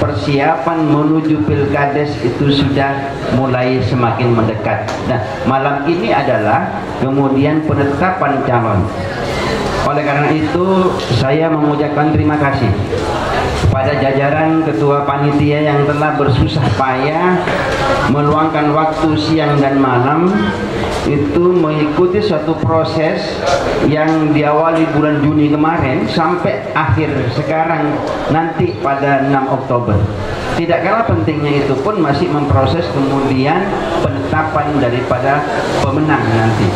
persiapan menuju Pilkades itu sudah mulai semakin mendekat. Nah, malam ini adalah kemudian penetapan calon. Oleh karena itu saya mengucapkan terima kasih kepada jajaran Ketua Panitia yang telah bersusah payah meluangkan waktu siang dan malam itu mengikuti suatu proses yang diawali bulan Juni kemarin sampai akhir sekarang nanti pada 6 Oktober. Tidak kalah pentingnya itu pun masih memproses kemudian penetapan daripada pemenang nanti.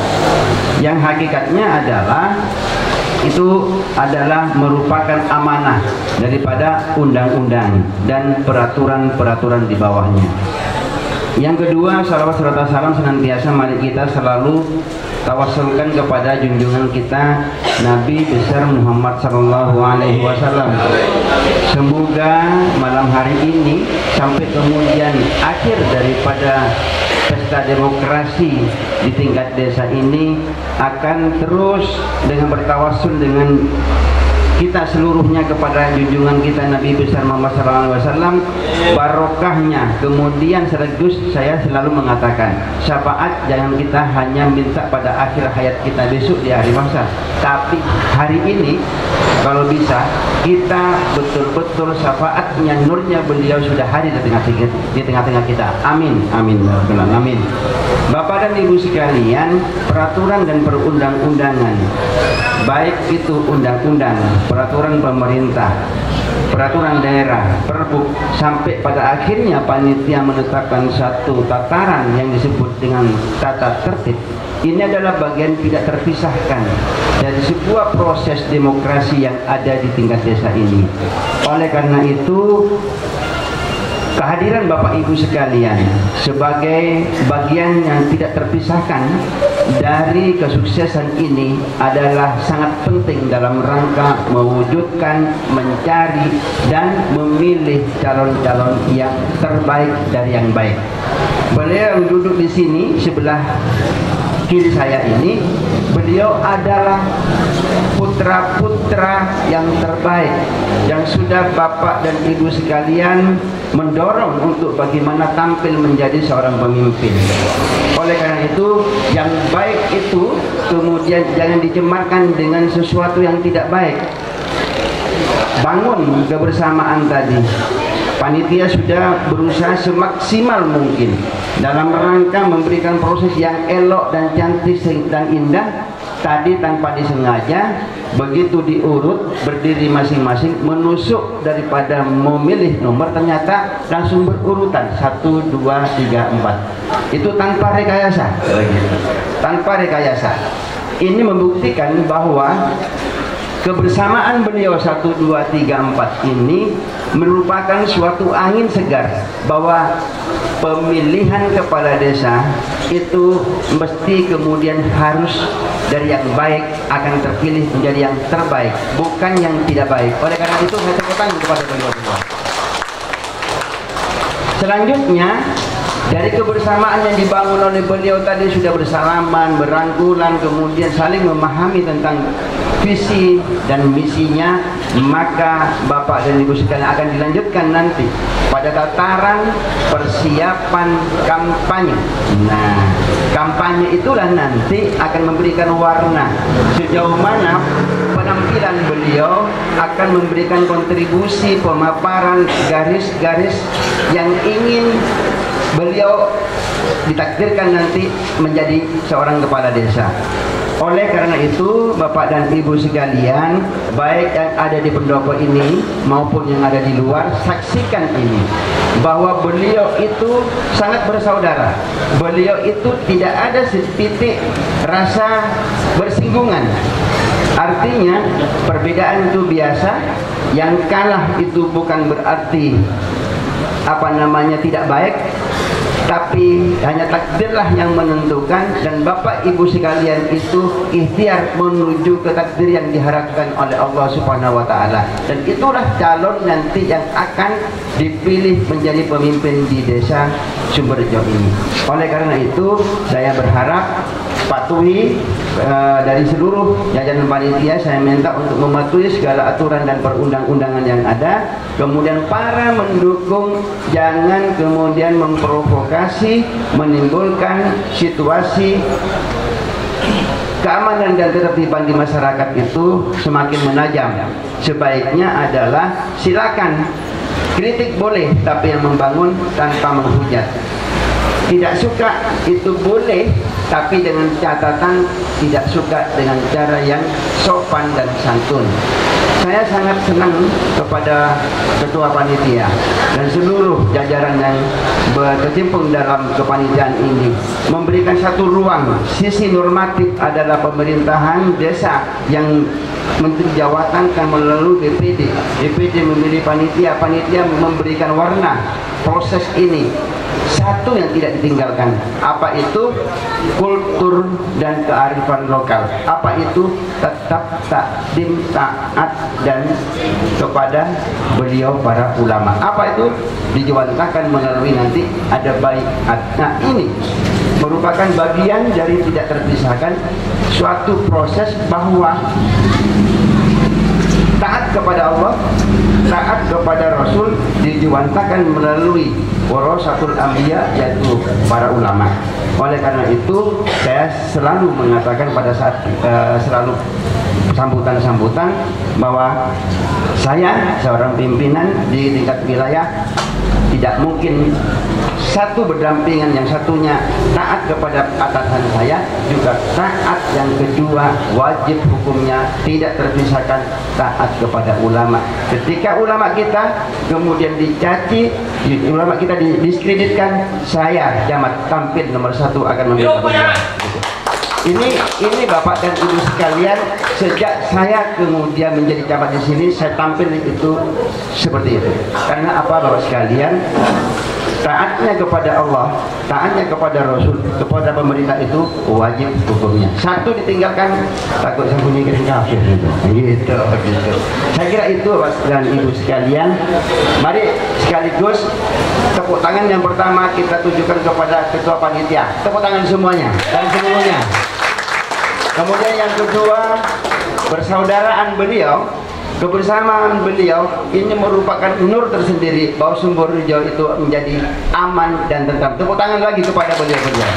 Yang hakikatnya adalah itu adalah merupakan amanah daripada undang-undang dan peraturan-peraturan di bawahnya. Yang kedua, salawat serta salam senantiasa mari kita selalu tawassulkan kepada junjungan kita Nabi besar Muhammad sallallahu alaihi wasallam. Semoga malam hari ini sampai kemudian akhir daripada pesta demokrasi di tingkat desa ini akan terus dengan bertawassul dengan kita seluruhnya kepada junjungan kita Nabi besar Muhammad SAW, barokahnya. Kemudian sekaligus saya selalu mengatakan syafaat jangan kita hanya minta pada akhir hayat kita besok di hari mahsyar, tapi hari ini kalau bisa kita betul-betul syafaatnya, nurnya beliau sudah hadir di tengah-tengah kita. Amin, amin, amin. Bapak dan Ibu sekalian, peraturan dan perundang-undangan, baik itu undang-undang, peraturan pemerintah, peraturan daerah, perbuk, sampai pada akhirnya panitia menetapkan satu tataran yang disebut dengan tata tertib. Ini adalah bagian tidak terpisahkan dari sebuah proses demokrasi yang ada di tingkat desa ini. Oleh karena itu, kehadiran Bapak Ibu sekalian sebagai bagian yang tidak terpisahkan dari kesuksesan ini adalah sangat penting dalam rangka mewujudkan, mencari, dan memilih calon-calon yang terbaik dari yang baik. Beliau yang duduk di sini sebelah kiri saya ini, beliau adalah putra-putra yang terbaik yang sudah Bapak dan Ibu sekalian mendorong untuk bagaimana tampil menjadi seorang pemimpin. Oleh karena itu, yang baik itu kemudian jangan dicemarkan dengan sesuatu yang tidak baik. Bangun kebersamaan tadi. Panitia sudah berusaha semaksimal mungkin dalam rangka memberikan proses yang elok dan cantik dan indah. Tadi tanpa disengaja, begitu diurut berdiri masing-masing, menusuk daripada memilih nomor, ternyata langsung berurutan 1, 2, 3, 4. Itu tanpa rekayasa. Tanpa rekayasa. Ini membuktikan bahwa kebersamaan beliau 1, 2, 3, 4 ini merupakan suatu angin segar bahwa pemilihan kepala desa itu mesti kemudian harus dari yang baik akan terpilih menjadi yang terbaik, bukan yang tidak baik. Oleh karena itu saya tepuk tangan kepada beliau semua. Selanjutnya, dari kebersamaan yang dibangun oleh beliau tadi sudah bersalaman, berangkulan, kemudian saling memahami tentang visi dan misinya, maka Bapak dan Ibu sekalian akan dilanjutkan nanti pada tataran persiapan kampanye. Nah, kampanye itulah nanti akan memberikan warna sejauh mana penampilan beliau akan memberikan kontribusi pemaparan garis-garis yang ingin beliau ditakdirkan nanti menjadi seorang kepala desa. Oleh karena itu, Bapak dan Ibu sekalian, baik yang ada di pendopo ini maupun yang ada di luar, saksikan ini bahwa beliau itu sangat bersaudara. Beliau itu tidak ada setitik rasa bersinggungan. Artinya perbedaan itu biasa. Yang kalah itu bukan berarti tidak baik, tapi hanya takdirlah yang menentukan, dan Bapak Ibu sekalian itu ikhtiar menuju ke takdir yang diharapkan oleh Allah Subhanahu wa taala, dan itulah calon nanti yang akan dipilih menjadi pemimpin di desa Sumberjo ini. Oleh karena itu saya berharap patuhi dari seluruh jajaran panitia, saya minta untuk mematuhi segala aturan dan perundang-undangan yang ada. Kemudian para mendukung jangan kemudian memprovokasi, menimbulkan situasi keamanan dan ketertiban di masyarakat itu semakin menajam. Sebaiknya adalah silakan kritik boleh, tapi yang membangun tanpa menghujat. Tidak suka itu boleh, tapi dengan catatan tidak suka dengan cara yang sopan dan santun. Saya sangat senang kepada ketua panitia dan seluruh jajaran yang berkecimpung dalam kepanitiaan ini, memberikan satu ruang. Sisi normatif adalah pemerintahan desa yang Menteri Jawatan kan melalui DPD. DPD memilih panitia, panitia memberikan warna proses ini. Satu yang tidak ditinggalkan, apa itu? Kultur dan kearifan lokal. Apa itu? Tetap takdim, taat dan kepada beliau para ulama. Apa itu? Dijuantahkan melalui nanti ada baiat. Nah, ini merupakan bagian dari tidak terpisahkan suatu proses bahwa taat kepada Allah, taat kepada Rasul dijuantahkan melalui warasatul anbiya, yaitu para ulama. Oleh karena itu saya selalu mengatakan pada saat selalu sambutan-sambutan bahwa saya seorang pimpinan di tingkat wilayah tidak mungkin satu berdampingan, yang satunya taat kepada atasan saya, juga taat yang kedua wajib hukumnya tidak terpisahkan taat kepada ulama. Ketika ulama kita kemudian dicaci, ulama kita didiskreditkan, saya Jamat tampil nomor satu akan membela beliau. Ini Bapak dan Ibu sekalian, sejak saya kemudian menjadi camat di sini, saya tampil itu seperti itu. Karena apa, Bapak sekalian? Taatnya kepada Allah, taatnya kepada Rasul, kepada pemerintah itu wajib hukumnya. Satu ditinggalkan, takut sembunyi kering kafir gitu. Saya kira itu Bapak dan Ibu sekalian. Mari sekaligus tepuk tangan yang pertama kita tujukan kepada ketua panitia. Tepuk tangan semuanya dan seluruhnya. Kemudian yang kedua, persaudaraan beliau, kebersamaan beliau ini merupakan nur tersendiri bahwa Sumberjo itu menjadi aman dan tentram. Tepuk tangan lagi kepada beliau-beliau.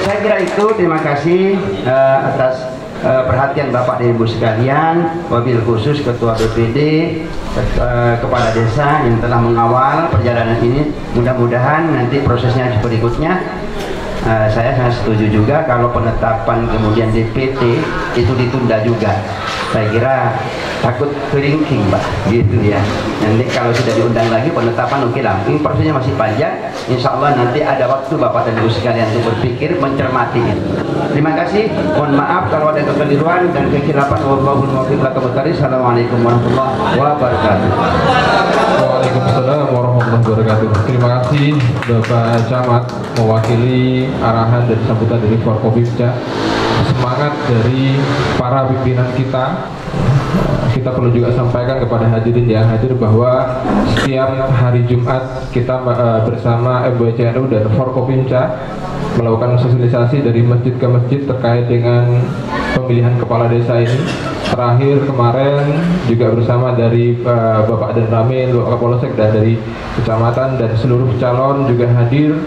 Saya kira itu. Terima kasih atas perhatian Bapak dan Ibu sekalian, wabil khusus Ketua BPD, Kepala Desa yang telah mengawal perjalanan ini. Mudah-mudahan nanti prosesnya berikutnya saya sangat setuju juga kalau penetapan kemudian DPT itu ditunda juga. Saya kira takut keringking Pak, gitu ya. Nanti kalau sudah diundang lagi penetapan oke lah. Ini prosesnya masih panjang. Insya Allah nanti ada waktu Bapak dan Ibu sekalian untuk berpikir, mencermati itu. Terima kasih. Mohon maaf kalau ada kekeliruan dan kekhilafan. Wallahul muwaffiq. Assalamualaikum warahmatullahi wabarakatuh. Waalaikumsalam warahmatullahi wabarakatuh. Terima kasih Bapak Camat mewakili arahan dan sambutan dari Forkopimda. Semangat dari para pimpinan kita. Kita perlu juga sampaikan kepada hadirin yang hadir bahwa setiap hari Jumat kita bersama MBCNU dan Forkopimda melakukan sosialisasi dari masjid ke masjid terkait dengan pemilihan kepala desa ini. Terakhir kemarin juga bersama dari Bapak dan Ramil, Bapak Kapolsek dan dari kecamatan dan seluruh calon juga hadir.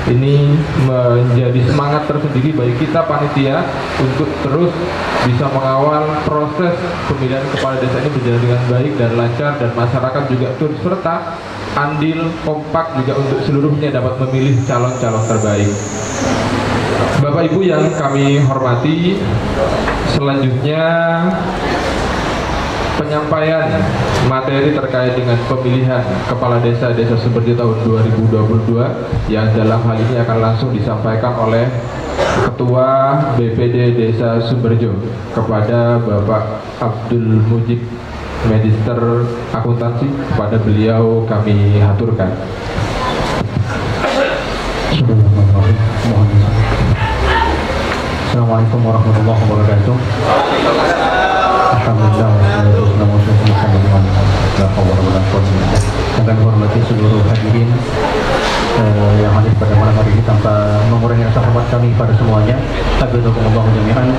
Ini menjadi semangat tersendiri bagi kita panitia untuk terus bisa mengawal proses pemilihan kepala desa ini berjalan dengan baik dan lancar, dan masyarakat juga turut serta andil kompak juga untuk seluruhnya dapat memilih calon-calon terbaik. Bapak Ibu yang kami hormati, selanjutnya penyampaian materi terkait dengan pemilihan kepala desa Sumberjo tahun 2022 yang dalam hal ini akan langsung disampaikan oleh Ketua BPD Desa Sumberjo kepada Bapak Abdul Mujib, Magister Akuntansi. Kepada beliau kami haturkan. Assalamualaikum warahmatullahi wabarakatuh. Alhamdulillah. Dengan hormati seluruh hadirin yang hadir pada malam hari ini, tanpa mengurangi rasa hormat kami pada semuanya, hafizakumullah jami'an,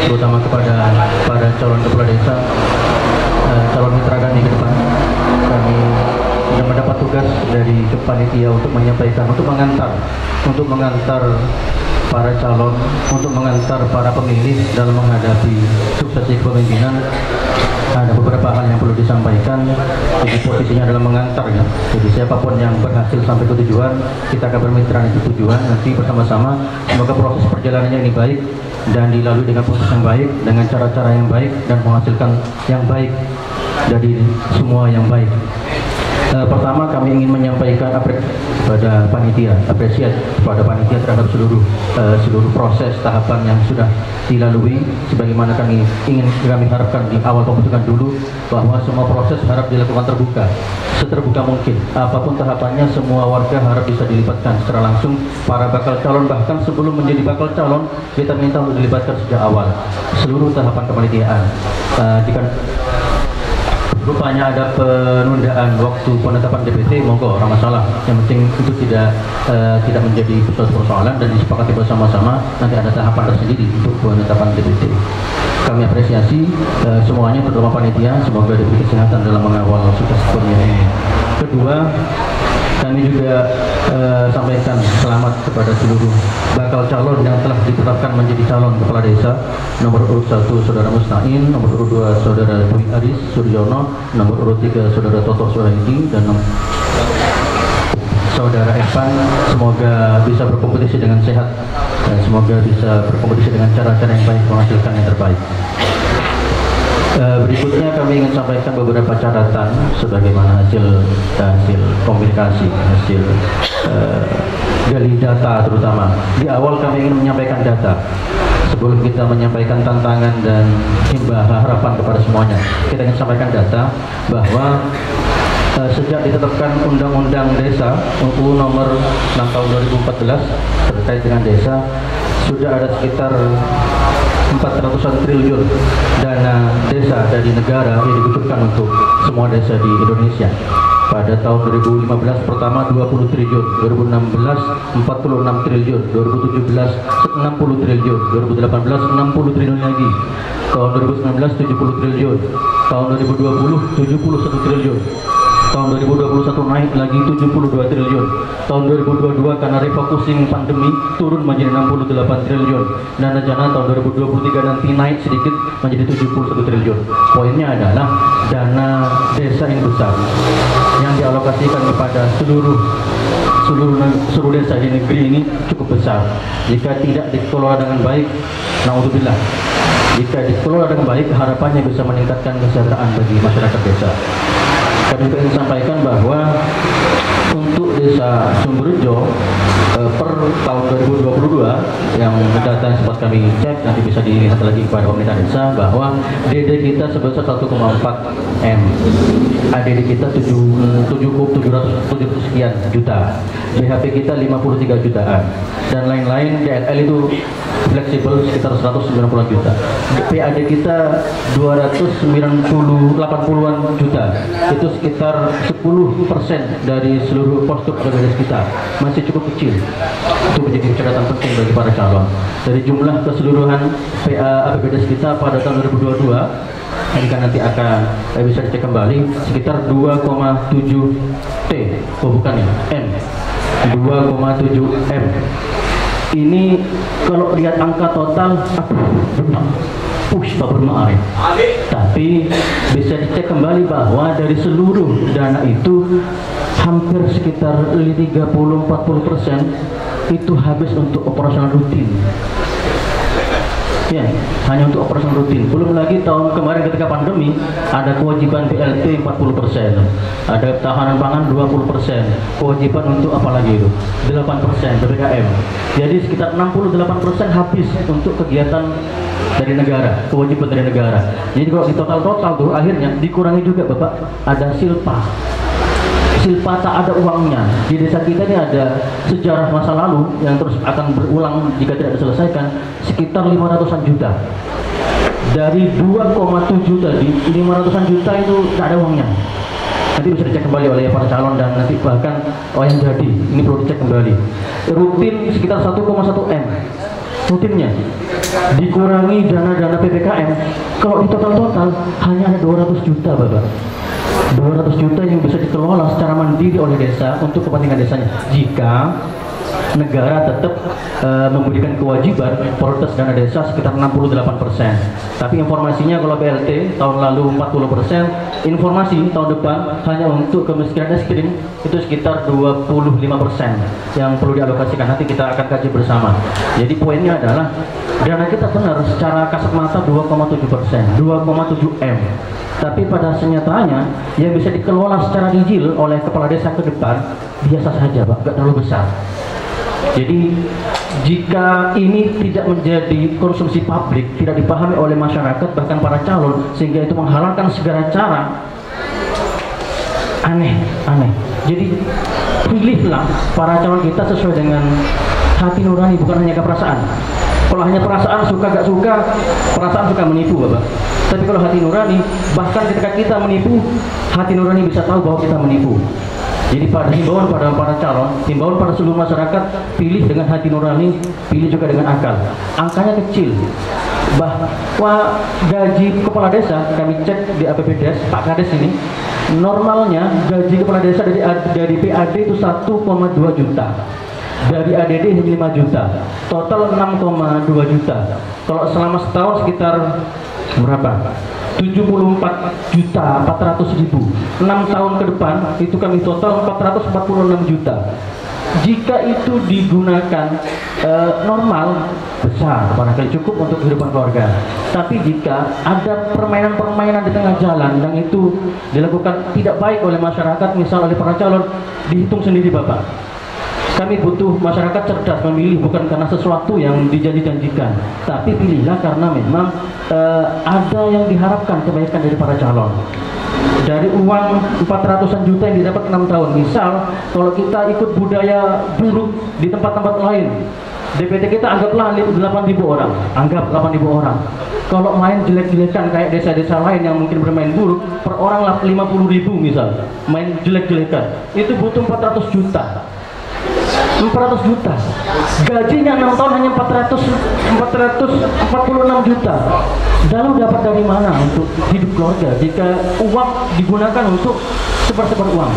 terutama kepada para calon kepala desa, calon mitra kami ke depan. Kami sudah mendapat tugas dari panitia untuk menyampaikan, untuk mengantar para calon, untuk mengantar para pemilih dalam menghadapi suksesi kepemimpinan. Ada beberapa hal yang perlu disampaikan. Jadi posisinya adalah mengantar ya. Jadi siapapun yang berhasil sampai ke tujuan, kita akan bermitra di tujuan nanti bersama-sama. Semoga proses perjalanannya ini baik dan dilalui dengan proses yang baik, dengan cara-cara yang baik, dan menghasilkan yang baik dari semua yang baik. Pertama, kami ingin menyampaikan kepada panitia, apresiasi kepada panitia terhadap seluruh proses tahapan yang sudah dilalui. Sebagaimana kami harapkan di awal pembentukan dulu, bahwa semua proses harap dilakukan terbuka, seterbuka mungkin. Apapun tahapannya, semua warga harap bisa dilibatkan secara langsung. Para bakal calon, bahkan sebelum menjadi bakal calon, kita minta untuk dilibatkan sejak awal seluruh tahapan kepanitiaan. Jika rupanya ada penundaan waktu penetapan DPT, monggo, orang masalah. Yang penting itu tidak menjadi suatu persoalan dan disepakati bersama-sama. Nanti ada tahapan tersendiri untuk penetapan DPT. Kami apresiasi semuanya, terutama panitia. Semoga diberi kesehatan dalam mengawal sukses pemilihan. Kedua, kami juga sampaikan selamat kepada seluruh bakal calon yang telah ditetapkan menjadi calon kepala desa. Nomor urut 1 Saudara Mustain, nomor urut 2 Saudara Dwi Aris Suryono, nomor urut 3 Saudara Toto Suhaidi, dan Saudara Evan. Semoga bisa berkompetisi dengan sehat dan semoga bisa berkompetisi dengan cara-cara yang baik, menghasilkan yang terbaik. Berikutnya kami ingin sampaikan beberapa catatan sebagaimana hasil komunikasi, hasil gali data terutama. Di awal kami ingin menyampaikan data. Sebelum kita menyampaikan tantangan dan himbah harapan kepada semuanya, kita ingin sampaikan data bahwa sejak ditetapkan Undang-Undang Desa UU nomor 6 tahun 2014 terkait dengan desa, sudah ada sekitar 400-an triliun dana desa dari negara yang dikucurkan untuk semua desa di Indonesia. Pada tahun 2015 pertama 20 triliun, 2016 46 triliun, 2017 60 triliun, 2018 60 triliun lagi, tahun 2019 70 triliun, tahun 2020 71 triliun, tahun 2021 naik lagi 72 triliun, tahun 2022 karena refocusing pandemi turun menjadi 68 triliun, dan rencana tahun 2023 nanti naik sedikit menjadi 71 triliun. Poinnya adalah dana desa yang besar yang dialokasikan kepada seluruh seluruh desa di negeri ini cukup besar. Jika tidak dikelola dengan baik, naudzubillah, jika dikelola dengan baik, harapannya bisa meningkatkan kesejahteraan bagi masyarakat desa. Kami juga ingin sampaikan bahwa untuk desa Sumberjo per tahun 2022 yang data yang sempat kami cek, nanti bisa dilihat lagi kepada pemerintah desa, bahwa DD kita sebesar 1,4 M, ADD kita 700 sekian juta, BHP kita 53 jutaan, dan lain-lain. DLL itu fleksibel sekitar 190 juta, PAD kita 280-an juta, itu sekitar 10% dari seluruh postur PKDS kita, masih cukup kecil. Itu menjadi catatan penting bagi para calon. Dari jumlah keseluruhan APBDes kita pada tahun 2022, jika nanti akan bisa dicek kembali, sekitar 2,7 T, bukan ya, M, 2,7 M. Ini kalau lihat angka total, bermaaf, tapi bisa dicek kembali bahwa dari seluruh dana itu hampir sekitar 30-40% itu habis untuk operasional rutin. Ya, hanya untuk operasional rutin. Belum lagi tahun kemarin ketika pandemi ada kewajiban BLT 40%, ada tahanan pangan 20%, kewajiban untuk apa lagi itu 8% PPKM. Jadi sekitar 68% habis untuk kegiatan dari negara, kewajiban dari negara. Jadi kalau di total tuh akhirnya dikurangi juga Bapak, ada silpa tak ada uangnya. Di desa kita ini ada sejarah masa lalu yang terus akan berulang jika tidak diselesaikan, sekitar 500-an juta. Dari 2,7 tadi, 500-an juta itu tak ada uangnya. Nanti bisa dicek kembali oleh para calon dan nanti bahkan yang jadi, ini perlu dicek kembali. Rutin sekitar 1,1 M rutinnya, dikurangi dana-dana PPKM, kalau di total hanya ada 200 juta Bapak. 200 juta yang bisa dikelola secara mandiri oleh desa untuk kepentingan desanya, jika negara tetap memberikan kewajiban prioritas dana desa sekitar 68%. Tapi informasinya kalau BLT tahun lalu 40%, informasi tahun depan hanya untuk kemiskinan ekstrim itu sekitar 25% yang perlu dialokasikan. Nanti kita akan kaji bersama. Jadi poinnya adalah dana kita benar secara kasat mata 2,7%, 2,7 M. Tapi pada kenyataannya yang bisa dikelola secara digil oleh kepala desa ke depan biasa saja Pak, nggak terlalu besar. Jadi jika ini tidak menjadi konsumsi publik, tidak dipahami oleh masyarakat bahkan para calon, sehingga itu menghalalkan segala cara, aneh. Jadi pilihlah para calon kita sesuai dengan hati nurani, bukan hanya keperasaan. Kalau hanya perasaan suka gak suka, perasaan suka menipu Bapak. Tapi kalau hati nurani, bahkan ketika kita menipu, hati nurani bisa tahu bahwa kita menipu. Jadi pada himbauan pada para calon, himbauan pada seluruh masyarakat, pilih dengan hati nurani, pilih juga dengan akal. Angkanya kecil. Bahwa gaji kepala desa, kami cek di APBDes, Pak Kades ini, normalnya gaji kepala desa dari PAD itu 1,2 juta. Dari ADD 5 juta, total 6,2 juta. Kalau selama setahun sekitar berapa? 74.400.000. 6 tahun ke depan itu kami total 446 juta. Jika itu digunakan normal, besar, barangkali cukup untuk kehidupan keluarga. Tapi jika ada permainan-permainan di tengah jalan yang itu dilakukan tidak baik oleh masyarakat, misal oleh para calon, dihitung sendiri Bapak. Kami butuh masyarakat cerdas memilih, bukan karena sesuatu yang dijanji-janjikan, tapi pilihlah karena memang ada yang diharapkan kebaikan dari para calon. Dari uang 400-an juta yang didapat 6 tahun, misal kalau kita ikut budaya buruk di tempat-tempat lain, DPT kita anggaplah 8.000 orang, anggap 8.000 orang. Kalau main jelek-jelekan kayak desa-desa lain yang mungkin bermain buruk, per orang 50.000 misal, main jelek-jelekan, itu butuh 400 juta. 400 juta, gajinya 6 tahun hanya 446 juta. Lalu dapat dari mana untuk hidup keluarga jika uang digunakan untuk sebar-sebar uang?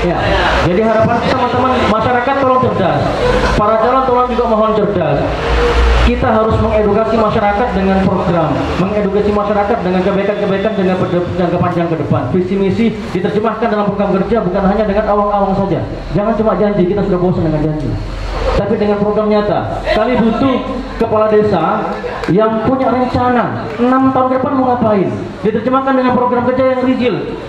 Ya, jadi harapan teman-teman masyarakat tolong cerdas, para calon tolong juga mohon cerdas. kita harus mengedukasi masyarakat dengan program, mengedukasi masyarakat dengan kebaikan-kebaikan dengan jangka panjang ke depan. Visi misi diterjemahkan dalam program kerja bukan hanya dengan awang-awang saja. Jangan cuma janji, kita sudah bosan dengan janji. Tapi dengan program nyata. Kami butuh kepala desa yang punya rencana 6 tahun ke depan mau ngapain. Diterjemahkan dengan program kerja yang rigid.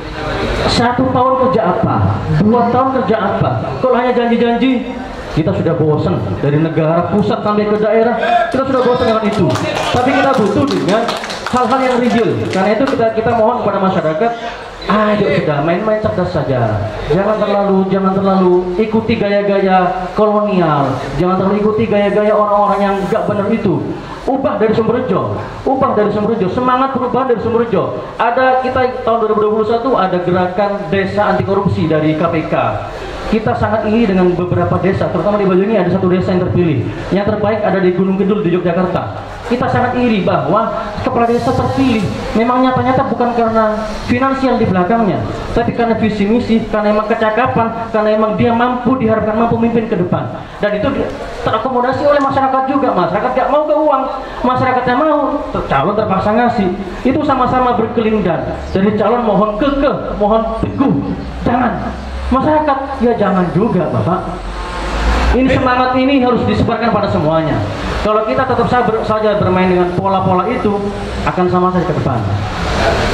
1 tahun kerja apa, 2 tahun kerja apa. Kalau hanya janji-janji, kita sudah bosan dari negara pusat sampai ke daerah, kita sudah bosan dengan itu. Tapi kita butuh dengan hal-hal yang real. Karena itu kita mohon kepada masyarakat, ayo sudah main-main cerdas saja. Jangan terlalu ikuti gaya-gaya kolonial. Jangan terlalu ikuti gaya-gaya orang-orang yang gak benar itu. Ubah dari Sumberjo, semangat perubahan dari Sumberjo. Ada kita tahun 2021 ada gerakan desa anti korupsi dari KPK. Kita sangat iri dengan beberapa desa, terutama di Banyuwangi ada satu desa yang terpilih. Yang terbaik ada di Gunung Kidul di Yogyakarta. Kita sangat iri bahwa kepala desa terpilih memang nyata-nyata bukan karena finansial di belakangnya, tapi karena visi misi, karena emang kecakapan, karena emang dia diharapkan mampu memimpin ke depan. Dan itu terakomodasi oleh masyarakat juga. Masyarakat gak mau ke uang, masyarakatnya mau, calon terpaksa ngasih. Itu sama-sama berkelindan. Jadi calon mohon kekeh, mohon teguh, jangan. Masyarakat, ya jangan juga Bapak. Ini semangat ini harus disebarkan pada semuanya. Kalau kita tetap saja bermain dengan pola-pola itu, akan sama saja ke depan.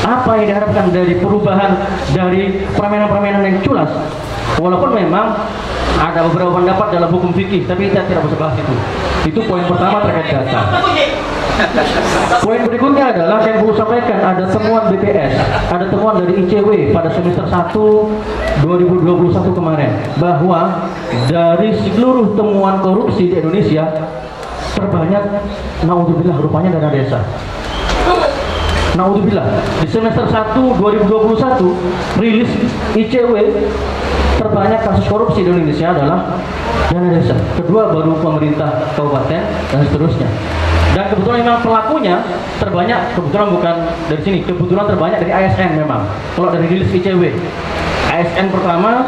Apa yang diharapkan dari perubahan, dari permainan-permainan yang culas? Walaupun memang ada beberapa pendapat dalam hukum fikih, tapi kita tidak bisa bahas itu. Itu poin pertama terkait data. Poin berikutnya adalah yang perlu sampaikan, ada temuan BPS, ada temuan dari ICW pada semester 1 2021 kemarin, bahwa dari seluruh temuan korupsi di Indonesia terbanyak, naudzubillah, rupanya dana desa. Naudzubillah, di semester 1 2021 rilis ICW terbanyak kasus korupsi di Indonesia adalah dana desa. Kedua baru pemerintah kabupaten dan seterusnya. Dan kebetulan memang pelakunya terbanyak, kebetulan bukan dari sini, kebetulan terbanyak dari ASN memang. Kalau dari rilis ICW, ASN pertama,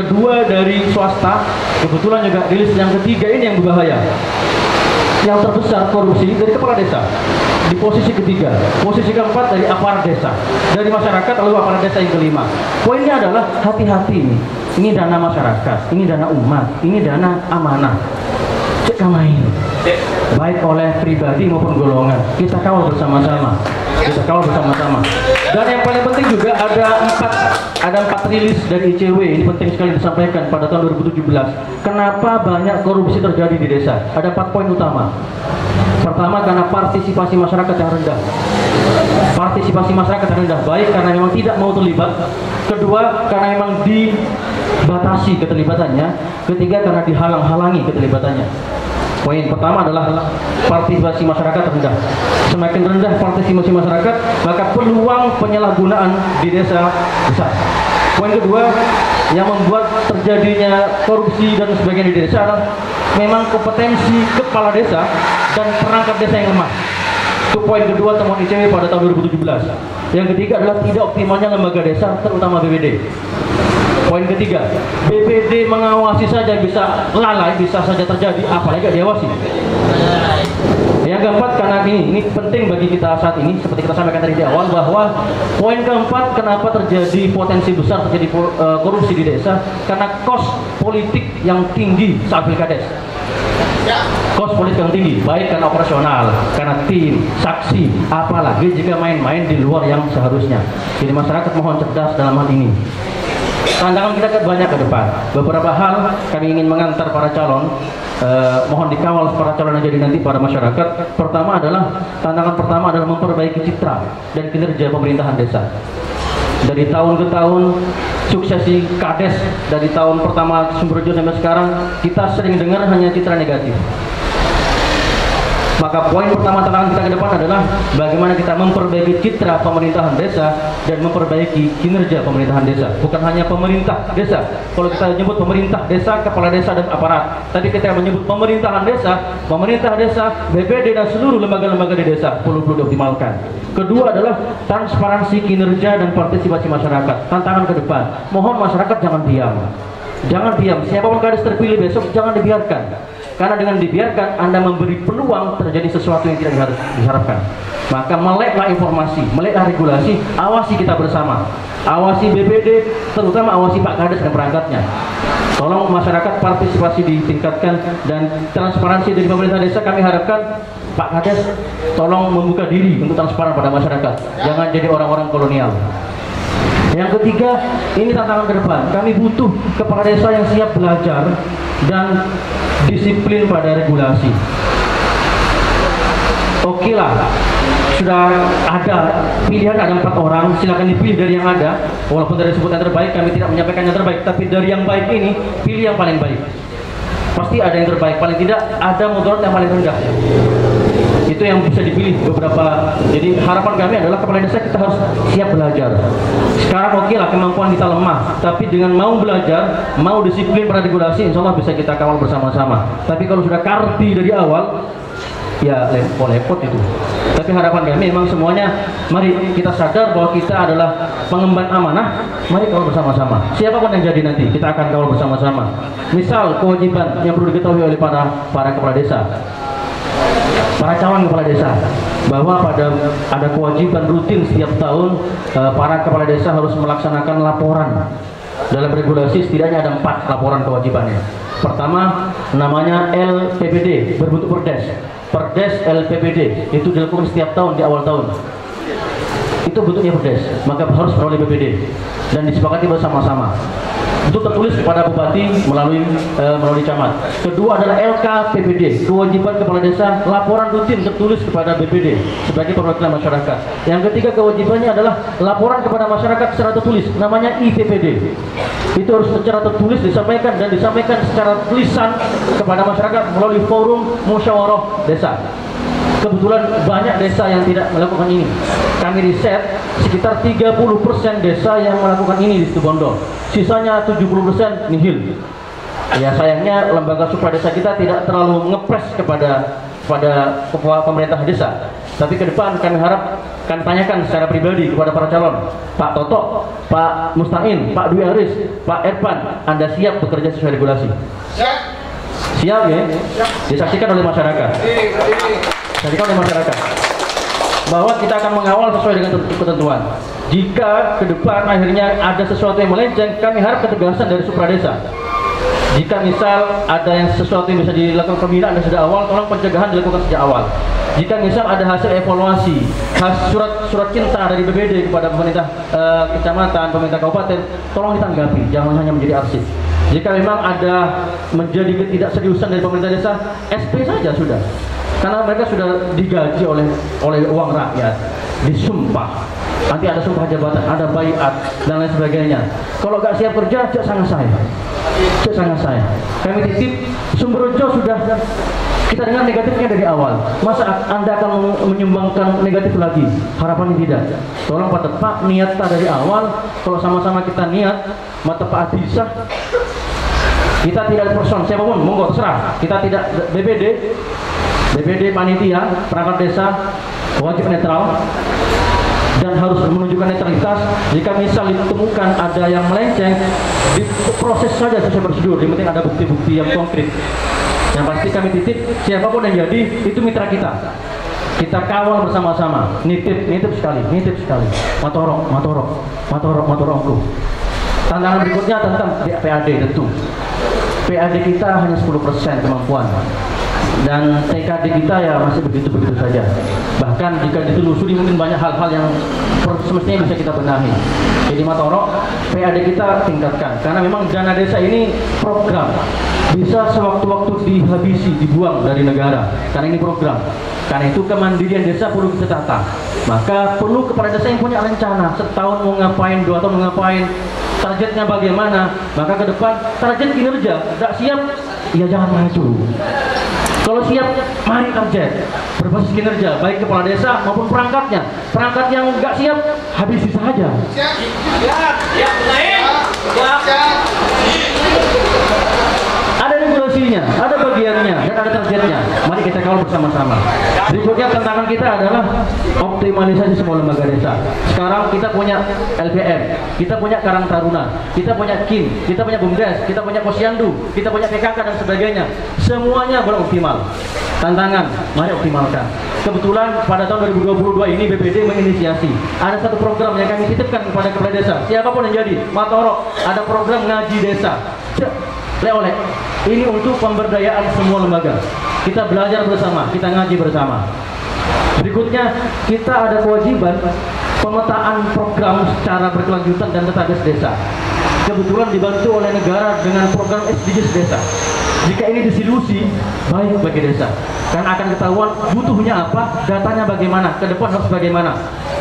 kedua dari swasta, kebetulan juga rilis yang ketiga ini yang berbahaya. Yang terbesar korupsi dari kepala desa di posisi ketiga, posisi keempat dari aparat desa, dari masyarakat, lalu aparat desa yang kelima. Poinnya adalah hati-hati ini dana masyarakat, ini dana umat, ini dana amanah. Cek main, baik oleh pribadi maupun golongan. Kita kawal bersama-sama. Dan yang paling penting juga ada empat rilis dari ICW. Ini penting sekali disampaikan pada tahun 2017. Kenapa banyak korupsi terjadi di desa? Ada 4 poin utama. Pertama, karena partisipasi masyarakat yang rendah. Baik karena memang tidak mau terlibat. Kedua, karena memang dibatasi keterlibatannya. Ketiga, karena dihalang-halangi keterlibatannya. Poin pertama adalah partisipasi masyarakat rendah. Semakin rendah partisipasi masyarakat, maka peluang penyalahgunaan di desa besar. Poin kedua, yang membuat terjadinya korupsi dan sebagainya di desa adalah memang kompetensi kepala desa dan perangkat desa yang lemah. Itu poin kedua temuan ICW pada tahun 2017. Yang ketiga adalah tidak optimalnya lembaga desa, terutama BPD. Poin ketiga, BPD mengawasi saja bisa lalai, bisa saja terjadi, apalagi diawasi. Yang keempat, karena ini penting bagi kita saat ini, seperti kita sampaikan tadi di awal, bahwa poin keempat kenapa terjadi potensi besar terjadi korupsi di desa, karena kos politik yang tinggi saat pilkades. Kos politik yang tinggi, baik karena operasional, karena tim, saksi, apalagi jika main-main di luar yang seharusnya. Jadi masyarakat mohon cerdas dalam hal ini. Tantangan kita banyak ke depan. Beberapa hal kami ingin mengantar para calon, mohon dikawal para calon yang jadi nanti para masyarakat. Tantangan pertama adalah memperbaiki citra dan kinerja pemerintahan desa. Dari tahun ke tahun, suksesi Kades dari tahun pertama Sumberjo sampai sekarang, kita sering dengar hanya citra negatif. Maka poin pertama tantangan kita ke depan adalah bagaimana kita memperbaiki citra pemerintahan desa dan memperbaiki kinerja pemerintahan desa. Bukan hanya pemerintah desa. Kalau kita menyebut pemerintah desa, kepala desa dan aparat. Tapi kita menyebut pemerintahan desa, BPD dan seluruh lembaga-lembaga di desa perlu dioptimalkan. Kedua adalah transparansi kinerja dan partisipasi masyarakat. Tantangan ke depan. Mohon masyarakat jangan diam. Siapapun kades terpilih besok jangan dibiarkan. karena dengan dibiarkan Anda memberi peluang terjadi sesuatu yang tidak diharapkan. Maka meleklah informasi, meleklah regulasi, awasi kita bersama, awasi BPD, terutama awasi Pak Kades dan perangkatnya. Tolong masyarakat partisipasi ditingkatkan dan transparansi dari pemerintah desa. Kami harapkan Pak Kades tolong membuka diri untuk transparan pada masyarakat, jangan jadi orang-orang kolonial. Yang ketiga, ini tantangan ke depan. Kami butuh kepala desa yang siap belajar dan disiplin pada regulasi. Oke lah, sudah ada pilihan, ada 4 orang, silakan dipilih dari yang ada. Walaupun dari sebut yang terbaik, kami tidak menyampaikan yang terbaik, tapi dari yang baik ini, pilih yang paling baik. Pasti ada yang terbaik, paling tidak ada mudarat yang paling rendah. Itu yang bisa dipilih beberapa. Jadi harapan kami adalah kepala desa kita harus siap belajar. Sekarang oke lah kemampuan kita lemah, tapi dengan mau belajar, mau disiplin pada regulasi, insya Allah bisa kita kawal bersama-sama. Tapi kalau sudah karti dari awal, ya lepot itu. Tapi harapan kami memang semuanya, mari kita sadar bahwa kita adalah pengemban amanah, mari kawal bersama-sama. Siapapun yang jadi nanti, kita akan kawal bersama-sama. Misal kewajiban yang perlu diketahui oleh para kepala desa, para calon kepala desa, bahwa ada kewajiban rutin setiap tahun para kepala desa harus melaksanakan laporan. Dalam regulasi setidaknya ada 4 laporan kewajibannya. Pertama, namanya LPPD berbentuk Perdes LPPD, itu dilakukan setiap tahun di awal tahun. Itu bentuknya perdes, maka harus melalui BPD dan disepakati bersama-sama. Itu tertulis kepada bupati melalui camat. Kedua adalah LKPPD, kewajiban kepala desa laporan rutin tertulis kepada BPD sebagai perwakilan masyarakat. Yang ketiga kewajibannya adalah laporan kepada masyarakat secara tertulis, namanya IPPD. Itu harus secara tertulis disampaikan dan disampaikan secara tulisan kepada masyarakat melalui forum musyawarah desa. Kebetulan banyak desa yang tidak melakukan ini. Kami riset sekitar 30% desa yang melakukan ini di Situbondo. Sisanya 70% nihil. Ya sayangnya lembaga supradesa kita tidak terlalu ngepres kepada pemerintah desa. Tapi ke depan kami harap kami tanyakan secara pribadi kepada para calon, Pak Toto, Pak Musta'in, Pak Dwi Aris, Pak Erpan, Anda siap bekerja sesuai regulasi? Siap ya? Disaksikan oleh masyarakat. Disaksikan oleh masyarakat bahwa kita akan mengawal sesuai dengan ketentuan. Jika ke depan akhirnya ada sesuatu yang melenceng, kami harap ketegasan dari supradesa. Jika misal ada yang sesuatu yang bisa dilakukan pembinaan dari sejak awal, tolong pencegahan dilakukan sejak awal. Jika misal ada hasil evaluasi, surat cinta dari BPD kepada pemerintah kecamatan, pemerintah kabupaten, tolong ditanggapi, jangan hanya menjadi arsip. Jika memang ada menjadi ketidakseriusan dari pemerintah desa, SP saja sudah. Karena mereka sudah digaji oleh uang rakyat, disumpah. Nanti ada sumpah jabatan, ada baiat dan lain sebagainya. Kalau nggak siap kerja, cek sangat saya. Kami titip Sumberjo sudah kita dengar negatifnya dari awal. Masa Anda akan menyumbangkan negatif lagi? Harapannya tidak. Tolong Pak Tepak niat dari awal. Kalau sama-sama kita niat, Pak Tepak bisa. Kita tidak person siapapun, monggo terserah. Kita tidak BPD panitia perangkat desa wajib netral dan harus menunjukkan netralitas. Jika misal ditemukan ada yang melenceng, diproses saja sesuai prosedur. Yang penting ada bukti-bukti yang konkret. Yang pasti kami titip siapapun yang jadi itu mitra kita. Kita kawal bersama-sama. Nitip sekali. Matorokku. Tantangan berikutnya tentang PAD tentu. PAD kita hanya 10% kemampuan. Dan TKD kita ya masih begitu-begitu saja. Bahkan jika ditelusuri mungkin banyak hal-hal yang semestinya bisa kita benahi. Jadi Matorok, PAD kita tingkatkan. Karena memang dana desa ini program, bisa sewaktu-waktu dihabisi, dibuang dari negara. Karena ini program. Karena itu kemandirian desa perlu kita tata. Maka perlu kepala desa yang punya rencana. Setahun mau ngapain, 2 tahun mau ngapain, targetnya bagaimana. Maka ke depan target kinerja. Tidak siap, ya jangan maju. Kalau siap, mari target berbasis kinerja, baik kepala desa maupun perangkatnya. Perangkat yang nggak siap, habisi saja. Ada regulasinya, ada bagiannya, dan ada targetnya. Mari kita kawal bersama-sama. Berikutnya tantangan kita adalah optimalisasi semua lembaga desa. Sekarang kita punya LPM, kita punya Karang Taruna, kita punya KIM, kita punya BUMDes, kita punya Posyandu, kita punya PKK dan sebagainya. Semuanya belum optimal. Tantangan, mari optimalkan. Kebetulan pada tahun 2022 ini BPD menginisiasi ada satu program yang kami titipkan kepada kepala desa. Siapapun yang jadi Matorok, ada program ngaji desa. Oleh ini untuk pemberdayaan semua lembaga. Kita belajar bersama, kita ngaji bersama. Berikutnya kita ada kewajiban pemetaan program secara berkelanjutan dan database desa. Kebetulan dibantu oleh negara dengan program SDGs desa. Jika ini disilusi, baik bagi desa. Karena akan ketahuan butuhnya apa, datanya bagaimana, ke depan harus bagaimana.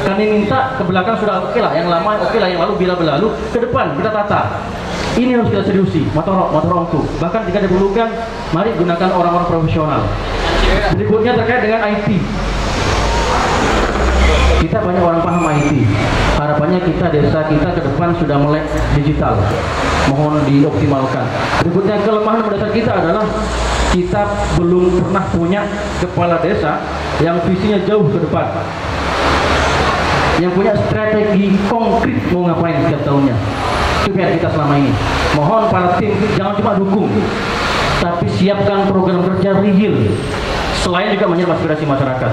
Kami minta ke belakang sudah oke lah, yang lama oke lah, yang lalu bila berlalu, ke depan kita tata. Ini harus kita seriusi, motorongku. Bahkan jika diperlukan, mari gunakan orang-orang profesional. Berikutnya terkait dengan IT. Kita banyak orang paham IT. Harapannya kita desa kita ke depan sudah melek digital. Mohon dioptimalkan. Berikutnya kelemahan mendasar kita adalah kita belum pernah punya kepala desa yang visinya jauh ke depan, yang punya strategi konkret mau ngapain setiap tahunnya. Itu PR kita selama ini. Mohon para tim jangan cuma dukung, tapi siapkan program kerja real. Selain juga menyerap aspirasi masyarakat,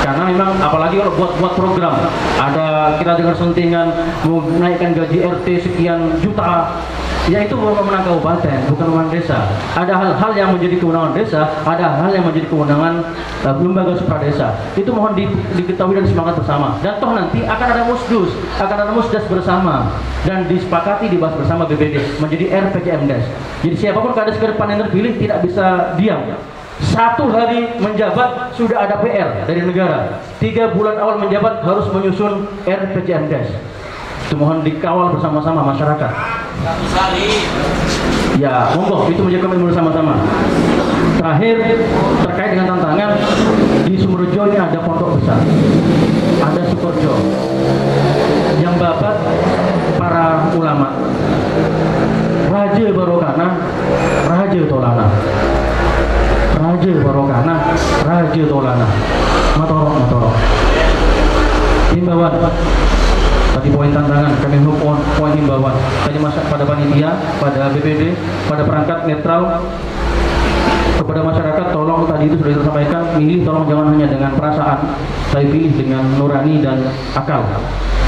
karena memang apalagi kalau buat program, ada kita dengar sentingan mau menaikkan gaji RT sekian juta, ya itu memenang kabupaten, bukan memenang desa. Ada hal-hal yang menjadi kewenangan desa, ada hal yang menjadi kewenangan lembaga supradesa. Itu mohon diketahui dan semangat bersama. Dan toh nanti akan ada musdus, akan ada musdas bersama dan disepakati dibahas bersama BPD menjadi RPJMdes. Jadi siapapun kades ke depan yang terpilih tidak bisa diam. 1 hari menjabat sudah ada PR dari negara. 3 bulan awal menjabat harus menyusun RPJMdes. Itu mohon dikawal bersama-sama masyarakat. Ya, monggo itu menjadi komitmen bersama-sama. Terakhir terkait dengan tantangan di Sumberjo ini ada pondok besar, ada Sukorjo yang babat para ulama. Raja Barokana, Raja Tolana. Raja Barokana, Raja Tolana. Matorok. Himbauan. Tadi poin tantangan, kami poin himbauan. Tadi pada panitia, pada BPD, pada perangkat netral, kepada masyarakat tolong tadi itu sudah disampaikan, milih tolong jangan hanya dengan perasaan, tapi pilih dengan nurani dan akal.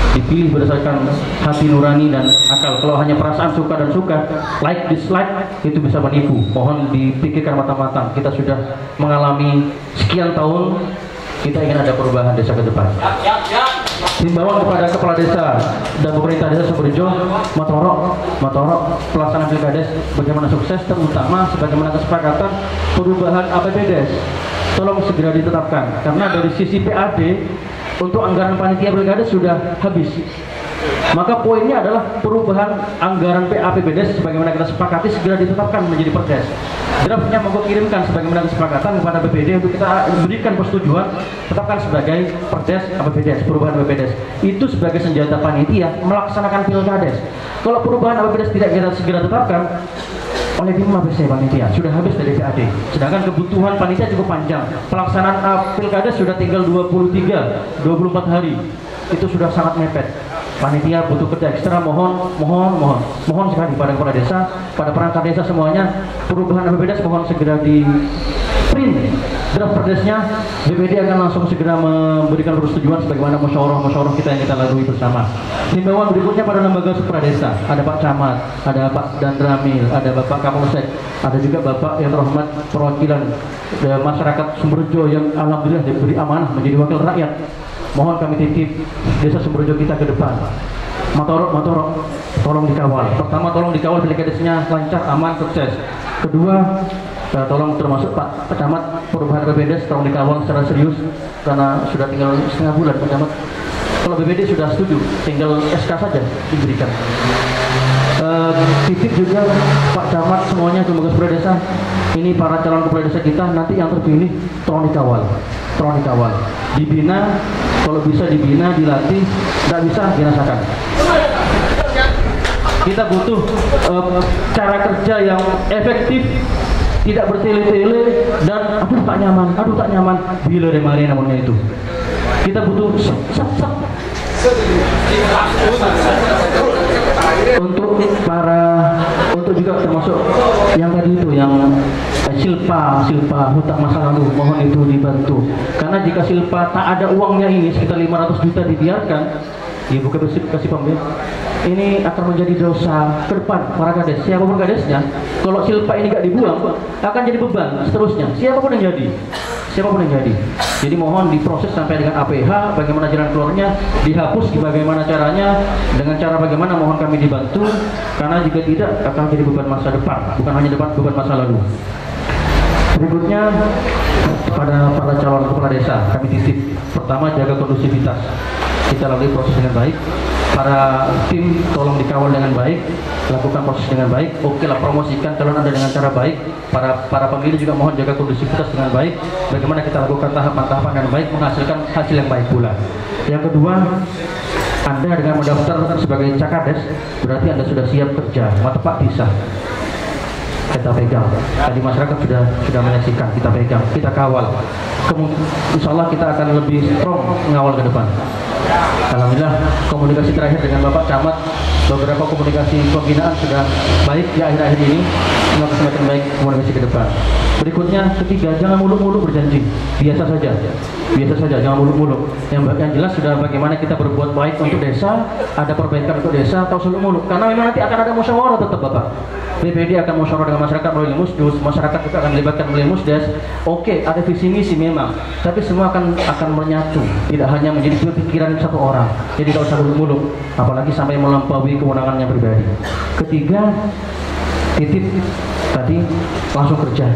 Dipilih berdasarkan hati nurani dan akal. Kalau hanya perasaan suka dan suka, like dislike, itu bisa menipu. Mohon dipikirkan matang-matang. Kita sudah mengalami sekian tahun, kita ingin ada perubahan desa ke depan. Himbauan kepada kepala desa dan pemerintah desa Sumberjo, Matorok pelaksanaan pilkades bagaimana sukses, terutama sebagaimana kesepakatan perubahan APBDes. Tolong segera ditetapkan, karena dari sisi PAD untuk anggaran panitia pilkada sudah habis. Maka poinnya adalah perubahan anggaran APBDes sebagaimana kita sepakati segera ditetapkan menjadi perdes. Draftnya mau kirimkan sebagaimana kesepakatan kepada BPD untuk kita berikan persetujuan tetapkan sebagai perdes APBDes, perubahan APBDes. Itu sebagai senjata panitia melaksanakan pilkades. Kalau perubahan APBDes tidak kita segera tetapkan oleh tim mabes panitia sudah habis dari PAD. Sedangkan kebutuhan panitia cukup panjang. Pelaksanaan pilkades sudah tinggal 24 hari. Itu sudah sangat mepet. Panitia butuh kerja ekstra. Mohon sekali pada kepala desa, pada perangkat desa semuanya, perubahan APBDes mohon segera di print draft perdesnya. BPD akan langsung segera memberikan persetujuan sebagaimana musyawarah kita yang kita lalui bersama. Himbauan berikutnya pada lembaga supradesa, ada Pak Camat, ada Pak Dandramil, ada Bapak Kapolsek, ada juga Bapak yang terhormat perwakilan masyarakat Sumberjo yang alhamdulillah diberi amanah menjadi wakil rakyat. Mohon kami titip desa Sumberjo kita ke depan. Matorok, tolong dikawal. Pertama, tolong dikawal pilkadesnya lancar, aman, sukses. Kedua, tolong termasuk Pak Camat perubahan BPD tolong dikawal secara serius karena sudah tinggal setengah bulan Pak Camat. Kalau BPD sudah setuju, tinggal SK saja diberikan. Titip juga Pak Camat semuanya ke lembaga supra desa. Ini para calon kepala desa kita nanti yang terpilih tolong dikawal. Dibina, kalau bisa dibina, dilatih, tidak bisa dirasakan. Kita butuh cara kerja yang efektif tidak bertele-tele dan aduh tak nyaman, bila remari namanya itu. Kita butuh untuk juga termasuk yang tadi itu yang silpa hutang masa lalu, mohon itu dibantu. Karena jika silpa tak ada uangnya ini sekitar 500 juta dibiarkan, ibu kasih paham ya, ini akan menjadi dosa ke depan para kades, siapapun kadesnya. Kalau silpa ini gak dibuang akan jadi beban seterusnya, siapapun yang jadi. Jadi mohon diproses sampai dengan APH, bagaimana jalan keluarnya, dihapus bagaimana caranya, dengan cara bagaimana mohon kami dibantu, karena jika tidak akan jadi beban masa depan, bukan hanya beban masa lalu. Berikutnya pada para calon kepala desa kami titip, pertama jaga kondusivitas, kita lalui proses dengan baik. Para tim tolong dikawal dengan baik, lakukan proses dengan baik. Oke lah, promosikan calon Anda dengan cara baik. Para pemilih juga mohon jaga kondusivitas dengan baik. Bagaimana kita lakukan tahapan-tahapan dengan baik, menghasilkan hasil yang baik pula. Yang kedua, Anda dengan mendaftar sebagai cakades berarti Anda sudah siap kerja, mata pak bisa. Kita pegang. Tadi masyarakat sudah menyaksikan, kita pegang, kita kawal. Insya Allah kita akan lebih strong mengawal ke depan. Alhamdulillah komunikasi terakhir dengan Bapak Camat, beberapa komunikasi pembinaan sudah baik di akhir-akhir ini, semoga semakin baik komunikasi ke depan. Berikutnya, ketiga, jangan muluk-muluk berjanji, biasa saja, jangan muluk-muluk. Yang jelas sudah bagaimana kita berbuat baik untuk desa, ada perbaikan untuk desa, atau selalu muluk, karena memang nanti akan ada musyawarah tetap Bapak. BPD akan musyawarah dengan masyarakat melalui musdus, masyarakat juga akan dilibatkan melalui musdes. Oke, ada visi misi memang, tapi semua akan menyatu, tidak hanya menjadi pikiran satu orang. Jadi tidak usah muluk-muluk, apalagi sampai melampaui kewenangannya pribadi. Ketiga, titip tadi langsung kerja.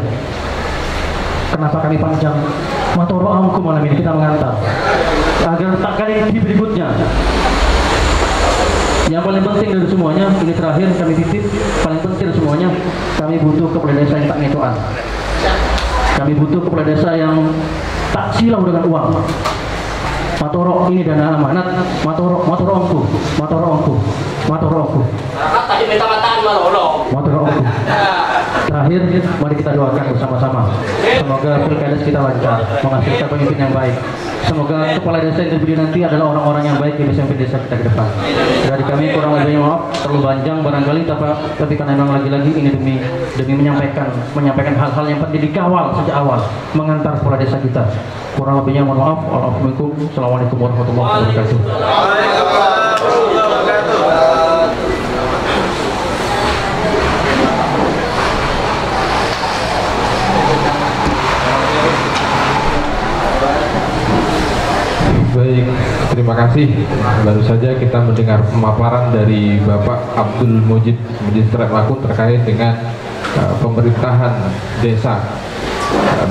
Kenapa kami panjang? Matoro angku malam ini kita mengantar agar tak kali di berikutnya. Yang paling penting dari semuanya, ini terakhir kami titip, paling penting dari semuanya, kami butuh kepala desa yang tak ngetoan. Kami butuh kepala desa yang tak silau dengan uang. Matoro ini dana amanat, matoro ongku. Tadi minta mataan malah matoro ongku. Terakhir, mari kita doakan bersama-sama. Semoga pilkada kita lancar, menghasilkan pemimpin yang baik. Semoga kepala desa yang terpilih nanti adalah orang-orang yang baik yang bisa memimpin desa kita ke depan. Dari kami kurang lebihnya maaf, terlalu panjang barangkali, tapi karena memang lagi-lagi ini demi menyampaikan hal-hal yang penting dikawal sejak awal, mengantar kepala desa kita. Kurang lebihnya mohon maaf. Assalamualaikum warahmatullahi wabarakatuh. Baik, terima kasih. Baru saja kita mendengar pemaparan dari Bapak Abdul Mujid Makun terkait dengan pemerintahan desa.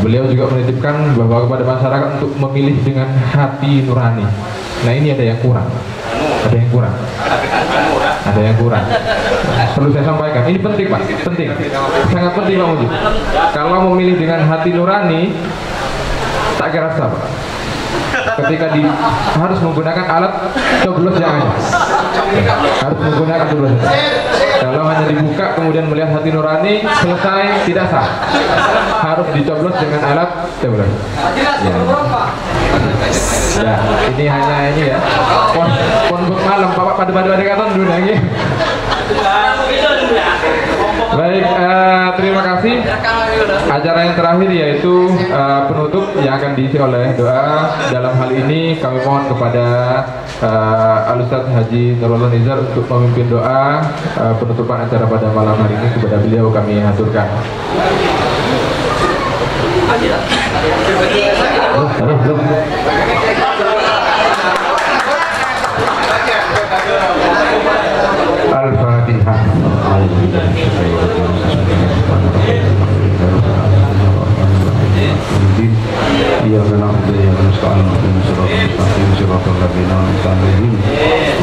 Beliau juga menitipkan bahwa kepada masyarakat untuk memilih dengan hati nurani. Nah, ini ada yang kurang. Ada yang kurang. Perlu saya sampaikan. Ini penting Pak, penting. Sangat penting Pak Mujid. Kalau memilih dengan hati nurani, tak kira rasa Pak. Ketika harus menggunakan alat coblos yang ada, harus menggunakan coblos. Kalau hanya dibuka kemudian melihat hati nurani, selesai, tidak sah. Harus dicoblos dengan alat coblos. Ya, ini hanya ini ya. Pon malam Bapak pada kata dulu lagi. Baik, terima kasih. Acara yang terakhir yaitu penutup yang akan diisi oleh doa. Dalam hal ini kami mohon kepada Al-Ustadz Haji Nurul Nizar untuk memimpin doa penutupan acara pada malam hari ini. Kepada beliau kami haturkan. Al-Fatihah. Iya, المستعين اهدنا الصراط المستقيم صراط الذين أنعمت عليهم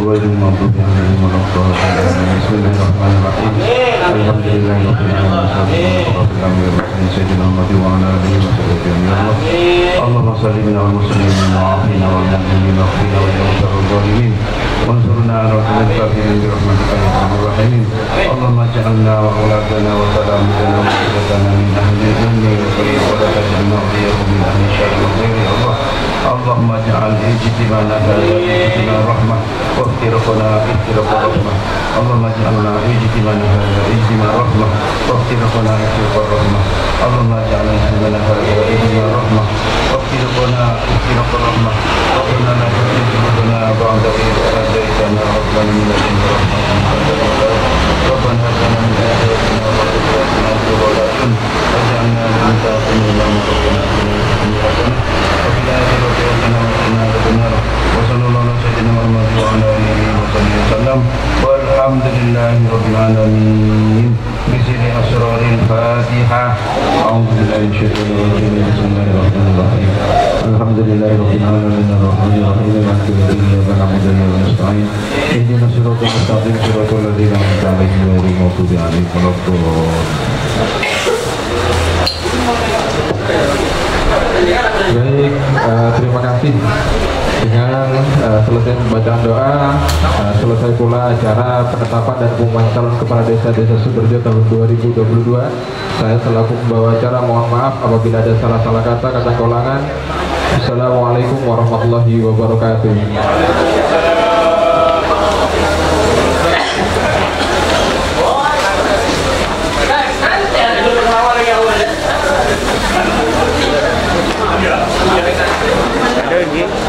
غير المغضوب عليهم ولا الضالين بسم الله الرحمن الرحيم الحمد لله رب العالمين رب العالمين سيدنا محمد وعلى آله وصحبه أجمعين اللهم صل على المسلمين وعافنا والمؤمنين واغفرنا وجعلنا الظالمين وانصرنا على القوم الكافرين برحمتك يا ارحم الراحمين اللهم اجعلنا واولادنا وتلاميذنا وذريتنا من اهل الجنه وخير ولا تجعلنا وليهم من اهل الشر والخير يا الله اللهم اجعل اجتماعنا هذا اجتماع رحمه وافترقنا افتراق رحمه اللهم اجعلنا اجتماعنا هذا اجتماع رحمه وافترقنا افتراق رحمه اللهم اجعل اجتماعنا هذا اجتماع رحمه وافترقنا افتراق رحمه ربنا لا تزغ قلوبنا بعد إذ هديتنا وهب لنا من لدنك رحمة ربنا هب لنا من أزواجنا وذرياتنا قرة أعين واجعلنا للمتقين إماما ربنا آتنا حسنة وفي الآخرة حسنة وقنا عذاب النار وصلى الله على سيدنا محمد وعلى آله وصحبه وسلم والحمد لله رب العالمين بسر أسرار الفاتحة أعوذ بالله من الشيطان الرجيم بسم الله الرحمن الرحيم الحمد لله رب العالمين الرحمن الرحيم مالك يوم الدين إياك نعبد وإياك نستعين اهدنا الصراط المستقيم صراط الذين أنعمت عليهم غير المغضوب عليهم ولا الضالين. Baik, terima kasih. Dengan selesai pembacaan doa, selesai pula acara penetapan dan pengumuman calon kepala desa Suberjo tahun 2022. Saya selaku pembawa acara mohon maaf apabila ada salah-salah kata kolangan. Assalamualaikum warahmatullahi wabarakatuh. Ada